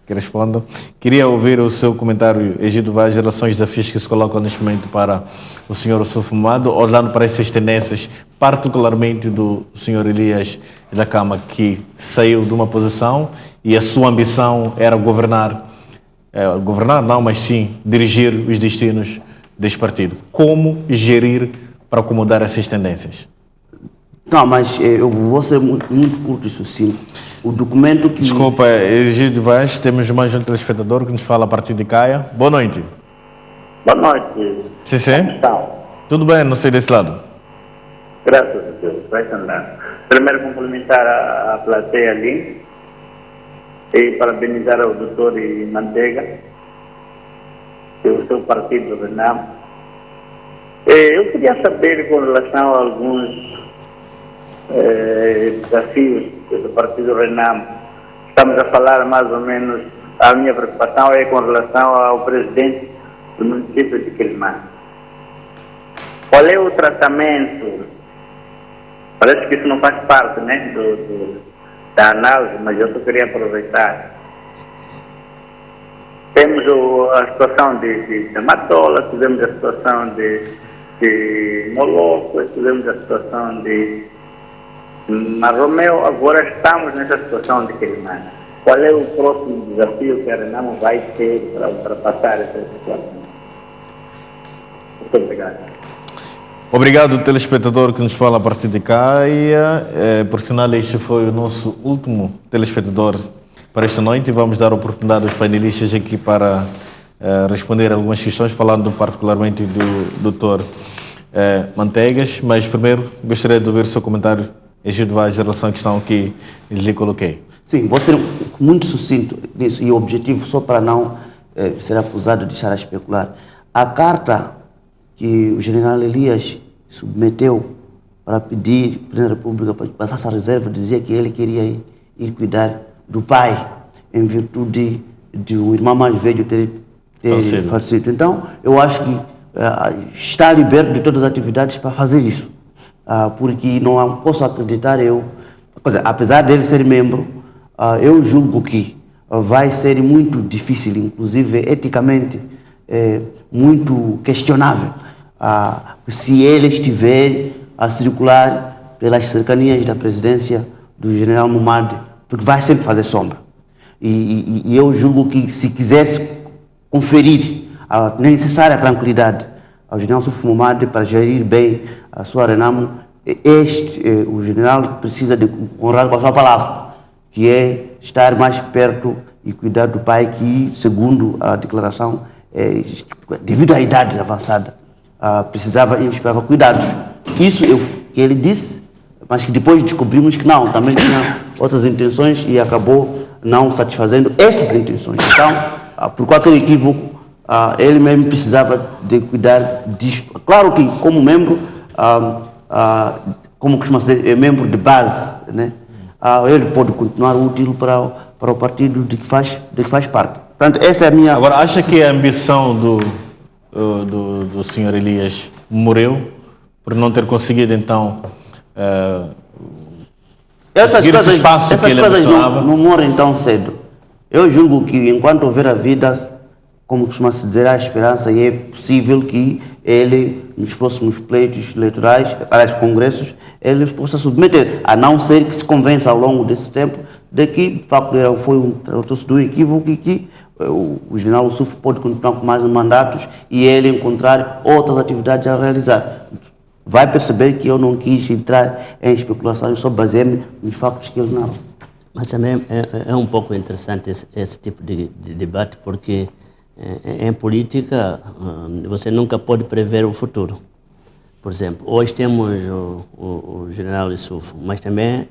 que responda. Queria ouvir o seu comentário, Egidio Vaz, em relação aos desafios que se colocam neste momento para o Sr. Ossufo Mamadi, olhando para essas tendências, particularmente do Sr. Elias da Cama, que saiu de uma posição e a sua ambição era governar não, mas sim dirigir os destinos deste partido. Como gerir para acomodar essas tendências? Não, mas eu vou ser muito curto e sucinto. O documento que... Desculpa, Egidio Vaz, temos mais um telespectador que nos fala a partir de Caia. Boa noite. Boa noite. Sim, sim. Tudo bem, não sei desse lado. Graças a Deus, vai andar. Primeiro cumprimentar a plateia ali e parabenizar ao doutor Manteiga e o seu partido, Renamo. Eu queria saber com relação a alguns desafios do partido Renamo. Estamos a falar mais ou menos, a minha preocupação é com relação ao presidente do município de Quelimane. Qual é o tratamento? Parece que isso não faz parte, né, da análise, mas eu só queria aproveitar. Temos a situação de Matola, tivemos a situação de Moloco, tivemos a situação de Marromeu, agora estamos nessa situação de Quelimane. Qual é o próximo desafio que a Renamo vai ter para ultrapassar essa situação? Muito obrigado. Obrigado, telespectador que nos fala a partir de cá. E, por sinal, este foi o nosso último telespectador para esta noite. E vamos dar oportunidade aos painelistas aqui para responder algumas questões, falando particularmente do Dr. Manteigas. Mas primeiro, gostaria de ouvir o seu comentário, Egídio Vaz, em relação à questão que lhe coloquei. Sim, vou ser muito sucinto nisso, e o objetivo, só para não ser acusado de estar a especular. A carta que o general Elias submeteu para pedir à Presidente da República para que passasse a reserva, dizia que ele queria ir cuidar do pai, em virtude de o irmão mais velho ter falecido. Então, eu acho que está liberto de todas as atividades para fazer isso, porque não posso acreditar apesar dele ser membro, eu julgo que vai ser muito difícil, inclusive eticamente, muito questionável, se ele estiver a circular pelas cercanias da presidência do general Momad, porque vai sempre fazer sombra. E eu julgo que, se quisesse conferir a necessária tranquilidade ao general Suf Momad para gerir bem a sua Renamo, o general precisa de honrar com a sua palavra, que é estar mais perto e cuidar do pai, que, segundo a declaração, devido à idade avançada, esperava cuidados. Isso que ele disse, mas que depois descobrimos que não, também tinha outras intenções e acabou não satisfazendo essas intenções. Então, por qualquer equívoco, ele mesmo precisava de cuidar disto. Claro que, como membro, como costuma ser, é membro de base, né? Ele pode continuar útil para o partido de que faz parte. Portanto, esta é a minha... Agora, acha que a ambição do senhor Elias morreu por não ter conseguido, então, essas coisas ambicionava? não morrem tão cedo. Eu julgo que, enquanto houver a vida, como costuma-se dizer, há esperança, e é possível que ele, nos próximos pleitos eleitorais, congressos, ele possa submeter, a não ser que se convença ao longo desse tempo de que, de facto, tratou-se de um equívoco e que o general Suf pode continuar com mais mandatos e ele encontrar outras atividades a realizar. Vai perceber que eu não quis entrar em especulações, só baseei-me nos factos que ele narra. Mas também é um pouco interessante esse tipo de debate, porque em política você nunca pode prever o futuro. Por exemplo, hoje temos o general Issoufo, mas também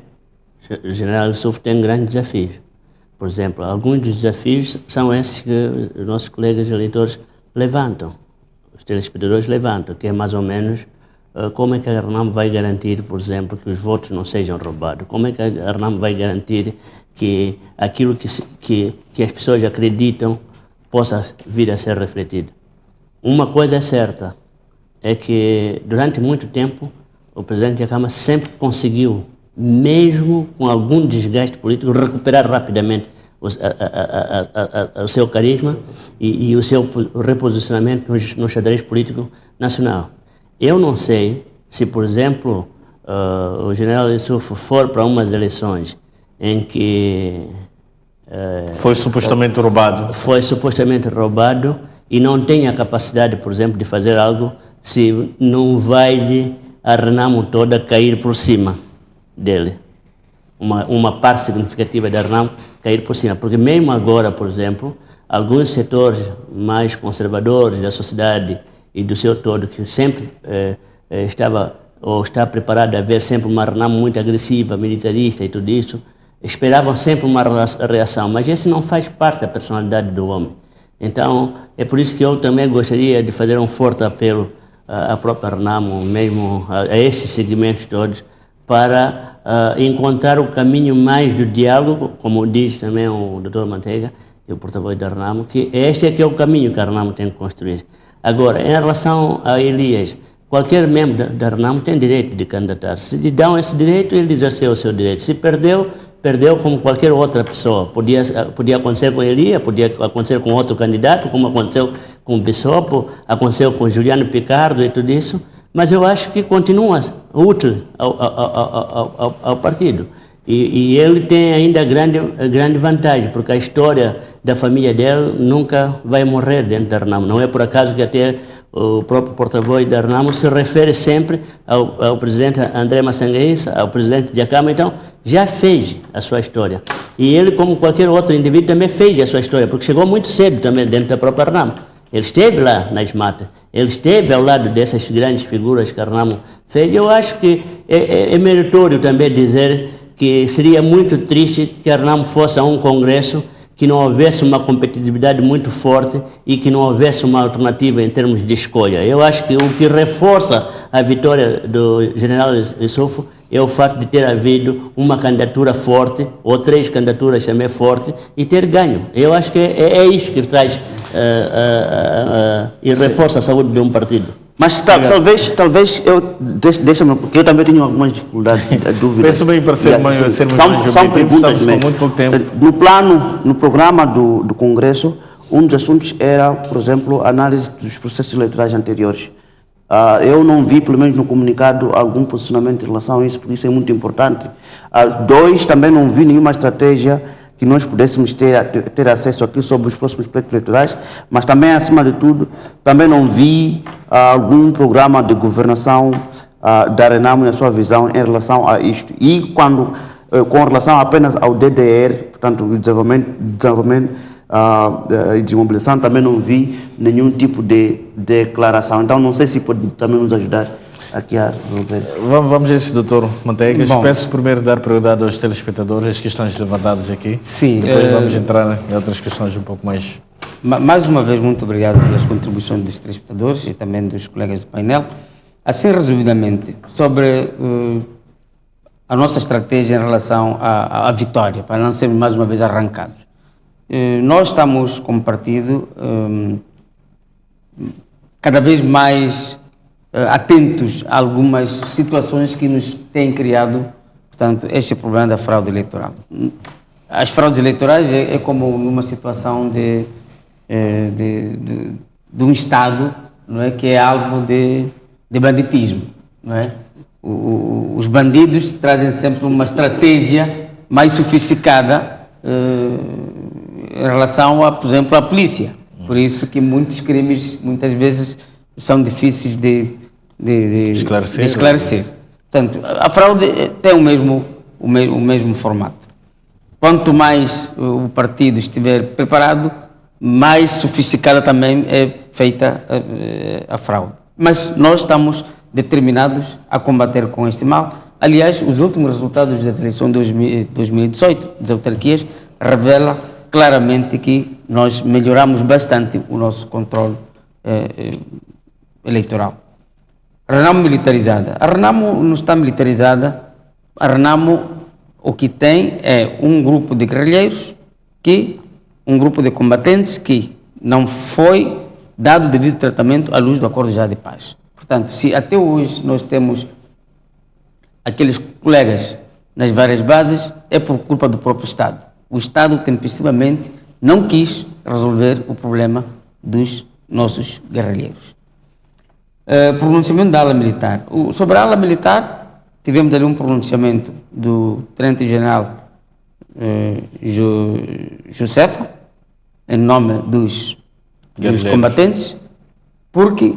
o general Issoufo tem grandes desafios. Por exemplo, alguns dos desafios são esses que os nossos colegas eleitores levantam, os telespectadores levantam, que é mais ou menos como é que a Renamo vai garantir, por exemplo, que os votos não sejam roubados? Como é que a Renamo vai garantir que aquilo que as pessoas acreditam possa vir a ser refletido? Uma coisa é certa, é que durante muito tempo o presidente da Câmara sempre conseguiu, mesmo com algum desgaste político, recuperar rapidamente o seu carisma e o seu reposicionamento no xadrez político nacional. Eu não sei se, por exemplo, o general Issoufo for para umas eleições em que foi supostamente roubado e não tem a capacidade, por exemplo, de fazer algo, se não vai a Renamo toda cair por cima dele. Uma parte significativa da Renamo cair por cima. Porque mesmo agora, por exemplo, alguns setores mais conservadores da sociedade e do seu todo, que sempre está preparado a ver sempre uma Renamo muito agressiva, militarista e tudo isso, esperavam sempre uma reação, mas esse não faz parte da personalidade do homem. Então, é por isso que eu também gostaria de fazer um forte apelo à própria Renamo, mesmo a esses segmentos todos, para encontrar o caminho mais do diálogo, como diz também o Dr. Manteiga, o porta-voz da Renamo, que este é que é o caminho que a Renamo tem que construir. Agora, em relação a Elias, qualquer membro da Renamo tem direito de candidatar-se. Se lhe dão esse direito, ele exerceu o seu direito. Se perdeu como qualquer outra pessoa. Podia acontecer com Elias, podia acontecer com outro candidato, como aconteceu com o Bissopo, aconteceu com Juliano Picardo e tudo isso, mas eu acho que continua útil ao partido. E ele tem ainda grande vantagem, porque a história da família dele nunca vai morrer dentro da Renamo. Não é por acaso que até o próprio porta-voz da Renamo se refere sempre ao presidente André Massanguês, ao presidente Djakama, então já fez a sua história. E ele, como qualquer outro indivíduo, também fez a sua história, porque chegou muito cedo também dentro da própria Renamo. Ele esteve lá nas matas, ele esteve ao lado dessas grandes figuras que a Renamo fez. Eu acho que é meritório também dizer que seria muito triste que a Renamo fosse a um congresso que não houvesse uma competitividade muito forte e que não houvesse uma alternativa em termos de escolha. Eu acho que o que reforça a vitória do general Issoufo é o fato de ter havido uma candidatura forte, ou 3 candidaturas também fortes, e ter ganho. Eu acho que é isso que traz e reforça a saúde de um partido. Mas talvez deixa-me, porque eu também tenho algumas dificuldades, dúvidas. Peço bem para sermos mais são perguntas estamos com muito pouco tempo. No programa do Congresso, um dos assuntos era, por exemplo, a análise dos processos eleitorais anteriores. Eu não vi, pelo menos no comunicado, algum posicionamento em relação a isso, porque isso é muito importante. 2, também não vi nenhuma estratégia que nós pudéssemos ter acesso aqui sobre os próximos pleitos eleitorais, mas também, acima de tudo, também não vi algum programa de governação da Renamo e a sua visão em relação a isto. E com relação apenas ao DDR, portanto, o desenvolvimento e desmobilização, também não vi nenhum tipo de declaração. Então, não sei se pode também nos ajudar aqui a resolver. Vamos a isso, doutor Manteigas. Peço primeiro dar prioridade aos telespectadores, as questões levantadas aqui. Sim. Depois vamos entrar em outras questões um pouco mais... Mais uma vez, muito obrigado pelas contribuições dos telespectadores e também dos colegas do painel. Assim, resumidamente, sobre a nossa estratégia em relação à vitória, para não sermos mais uma vez arrancados. Nós estamos, como partido, cada vez mais atentos a algumas situações que nos têm criado, portanto, este problema da fraude eleitoral. As fraudes eleitorais é como uma situação de um Estado, não é, que é alvo de banditismo, não é? Os bandidos trazem sempre uma estratégia mais sofisticada em relação a, por exemplo, à polícia. Por isso que muitos crimes, muitas vezes, são difíceis de esclarecer. Portanto, a fraude tem o mesmo formato. Quanto mais o partido estiver preparado, mais sofisticada também é feita a fraude. Mas nós estamos determinados a combater com este mal. Aliás, os últimos resultados da eleição de 2018 das autarquias revelam claramente que nós melhoramos bastante o nosso controle eleitoral. A Renamo militarizada. A Renamo não está militarizada. A Renamo o que tem é um grupo de guerrilheiros, um grupo de combatentes que não foi dado devido tratamento à luz do acordo já de paz. Portanto, se até hoje nós temos aqueles colegas nas várias bases, é por culpa do próprio Estado. O Estado tempestivamente não quis resolver o problema dos nossos guerrilheiros. Pronunciamento da ala militar. Sobre a ala militar, tivemos ali um pronunciamento do Tenente-General Josefa, em nome dos combatentes, porque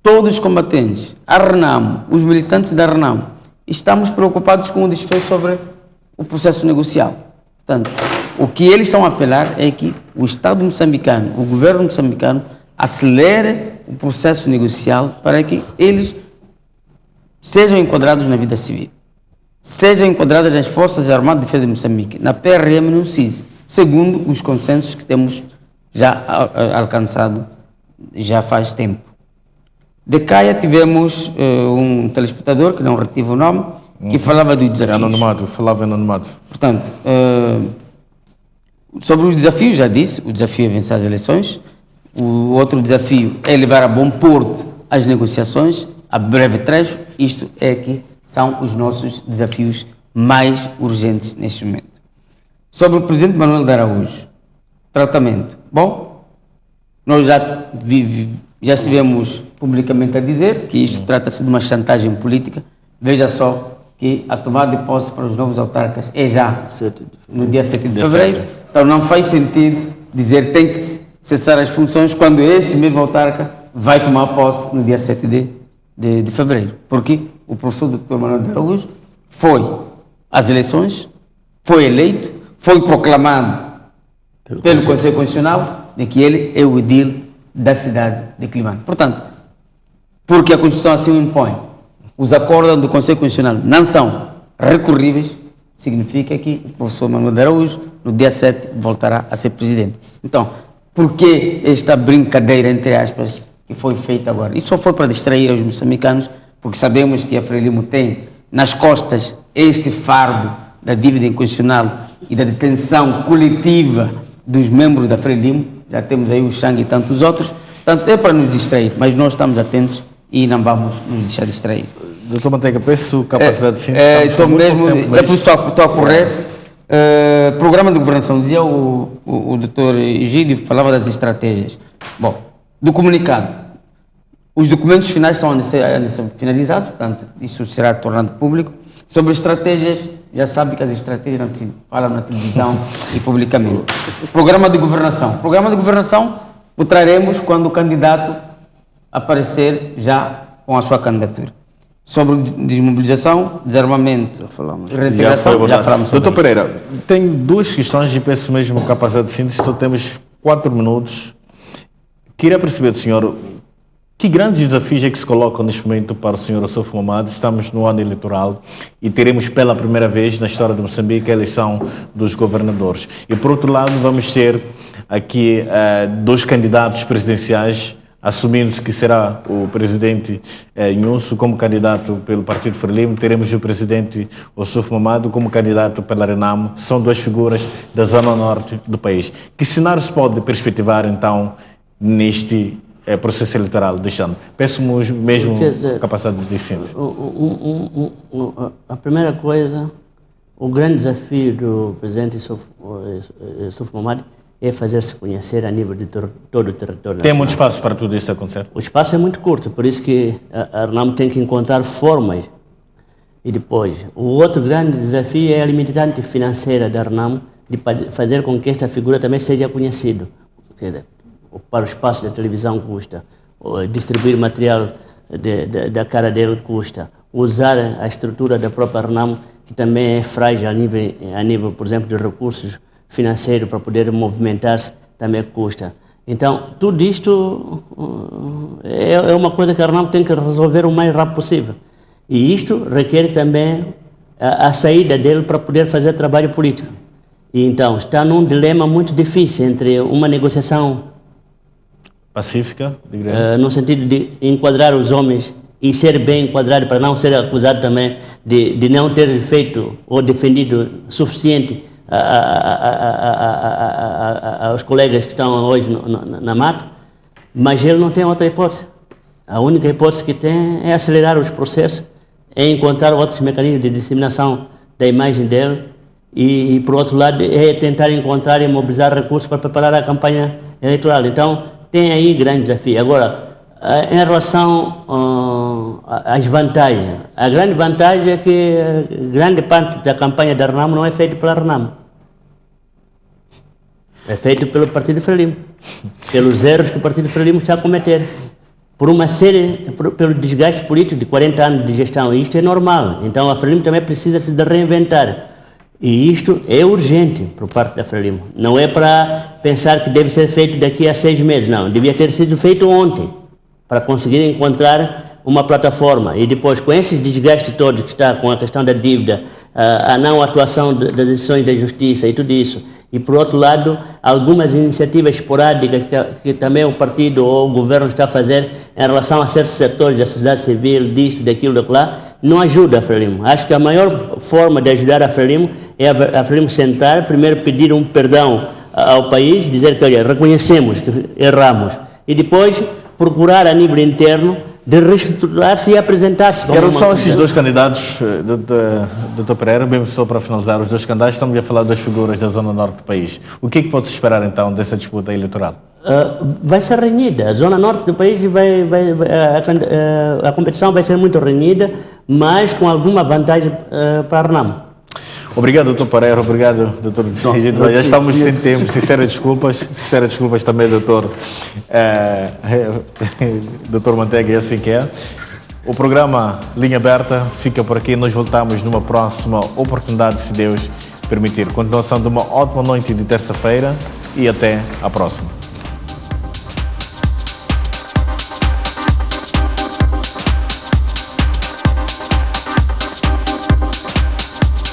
todos os combatentes, a Renamo, os militantes da Renamo, estamos preocupados com o desfecho sobre o processo negocial. Portanto, o que eles estão a apelar é que o Estado moçambicano, o governo moçambicano, acelere o processo negocial para que eles sejam enquadrados na vida civil, sejam enquadradas nas Forças Armadas de Defesa de Moçambique, na PRM e no CIS, segundo os consensos que temos já alcançado já faz tempo. De Caia tivemos um telespectador, que não retive o nome, que falava dos desafios. Falava anonimato. Portanto, sobre os desafios, já disse, o desafio é vencer as eleições, o outro desafio é levar a bom porto as negociações, a breve trecho. Isto é que são os nossos desafios mais urgentes neste momento. Sobre o presidente Manuel de Araújo, tratamento. Bom, nós já estivemos publicamente a dizer que isto trata-se de uma chantagem política. Veja só que a tomada de posse para os novos autarcas é já no dia 7 de fevereiro. Então não faz sentido dizer que tem que cessar as funções quando este mesmo autarca vai tomar posse no dia 7 de fevereiro. Porque o professor Dr. Manuel de Araújo foi às eleições, foi eleito, foi proclamado pelo Conselho Constitucional de que ele é o edil da cidade de Quelimane. Portanto, porque a Constituição assim o impõe, os acordos do Conselho Constitucional não são recorríveis, significa que o professor Manuel de Araújo, no dia 7, voltará a ser presidente. Então, por que esta brincadeira, entre aspas, que foi feita agora? Isso só foi para distrair os moçambicanos, porque sabemos que a Frelimo tem nas costas este fardo da dívida inconstitucional e da detenção coletiva dos membros da Frelimo. Já temos aí o Xang e tantos outros. Portanto, é para nos distrair, mas nós estamos atentos e não vamos nos deixar distrair. Doutor Manteiga, peço capacidade de síntese. Estou mesmo, é por isso estou a correr. Programa de governação, dizia o doutor Egídio, falava das estratégias. Bom, do comunicado. Os documentos finais estão a ser finalizados, portanto, isso será tornado público. Sobre estratégias, já sabe que as estratégias não se falam na televisão e publicamente. Programa de governação. Programa de governação o traremos quando o candidato aparecer já com a sua candidatura. Sobre desmobilização, desarmamento e reintegração, já falamos sobre Doutor Pereira, tenho duas questões e peço mesmo capacidade de síntese, só temos 4 minutos. Queria perceber do senhor que grandes desafios é que se colocam neste momento para o senhor Osofo Momad. Estamos no ano eleitoral e teremos pela primeira vez na história de Moçambique a eleição dos governadores. E por outro lado vamos ter aqui 2 candidatos presidenciais, assumindo-se que será o presidente Nhunsu como candidato pelo Partido Frelimo, teremos o presidente Osofo Momad como candidato pela Renamo. São 2 figuras da zona norte do país. Que cenário se pode perspectivar então neste processo eleitoral deste ano? Peço mesmo capacidade de síntese. A primeira coisa, o grande desafio do presidente Osofo Momad é fazer-se conhecer a nível de todo o território nacional. Tem muito espaço para tudo isso acontecer? O espaço é muito curto, por isso que a RENAMO tem que encontrar formas. E depois, o outro grande desafio é a limitante financeira da RENAMO de fazer com que esta figura também seja conhecida. Para o espaço da televisão custa, distribuir material da cara dele custa, usar a estrutura da própria RENAMO, que também é frágil a nível, por exemplo, de recursos financeiro para poder movimentar-se também custa. Então, tudo isto é uma coisa que a RENAMO tem que resolver o mais rápido possível. E isto requer também a saída dele para poder fazer trabalho político. E então, está num dilema muito difícil entre uma negociação pacífica, no sentido de enquadrar os homens e ser bem enquadrado para não ser acusado também de não ter feito ou defendido suficiente aos colegas que estão hoje na mata, mas ele não tem outra hipótese. A única hipótese que tem é acelerar os processos, é encontrar outros mecanismos de disseminação da imagem dele e por outro lado, é tentar encontrar e mobilizar recursos para preparar a campanha eleitoral. Então, tem aí grande desafio. Agora, em relação às vantagens, a grande vantagem é que grande parte da campanha da RENAMO não é feita pela RENAMO. É feita pelo Partido Frelimo, pelos erros que o Partido Frelimo está a cometer, pelo desgaste político de 40 anos de gestão. E isto é normal. Então, a Frelimo também precisa se reinventar. E isto é urgente por parte da Frelimo. Não é para pensar que deve ser feito daqui a 6 meses, não. Devia ter sido feito ontem, para conseguir encontrar uma plataforma. E depois, com esses desgastes todos que está com a questão da dívida, a não atuação das decisões da justiça e tudo isso, e por outro lado, algumas iniciativas esporádicas que também o partido ou o governo está a fazer em relação a certos setores da sociedade civil, disto, daquilo, daquilo, não ajuda a Frelimo. Acho que a maior forma de ajudar a Frelimo é a Frelimo sentar, primeiro pedir um perdão ao país, dizer que, olha, reconhecemos que erramos, e depois procurar a nível interno de reestruturar-se e apresentar-se. Eram só esses 2 candidatos, Dr. Pereira, bem só para finalizar, os 2 candidatos, estamos a falar de 2 figuras da zona norte do país. O que é que pode-se esperar então dessa disputa eleitoral? Vai ser renhida. A zona norte do país a competição vai ser muito renhida, mas com alguma vantagem para a RENAMO. Obrigado, doutor Pareiro. Obrigado, doutor. Já estamos sem tempo. Sinceras desculpas também, doutor. Doutor Manteiga, é assim que é. O programa Linha Aberta fica por aqui. Nós voltamos numa próxima oportunidade, se Deus permitir. Continuação de uma ótima noite de terça-feira e até a próxima.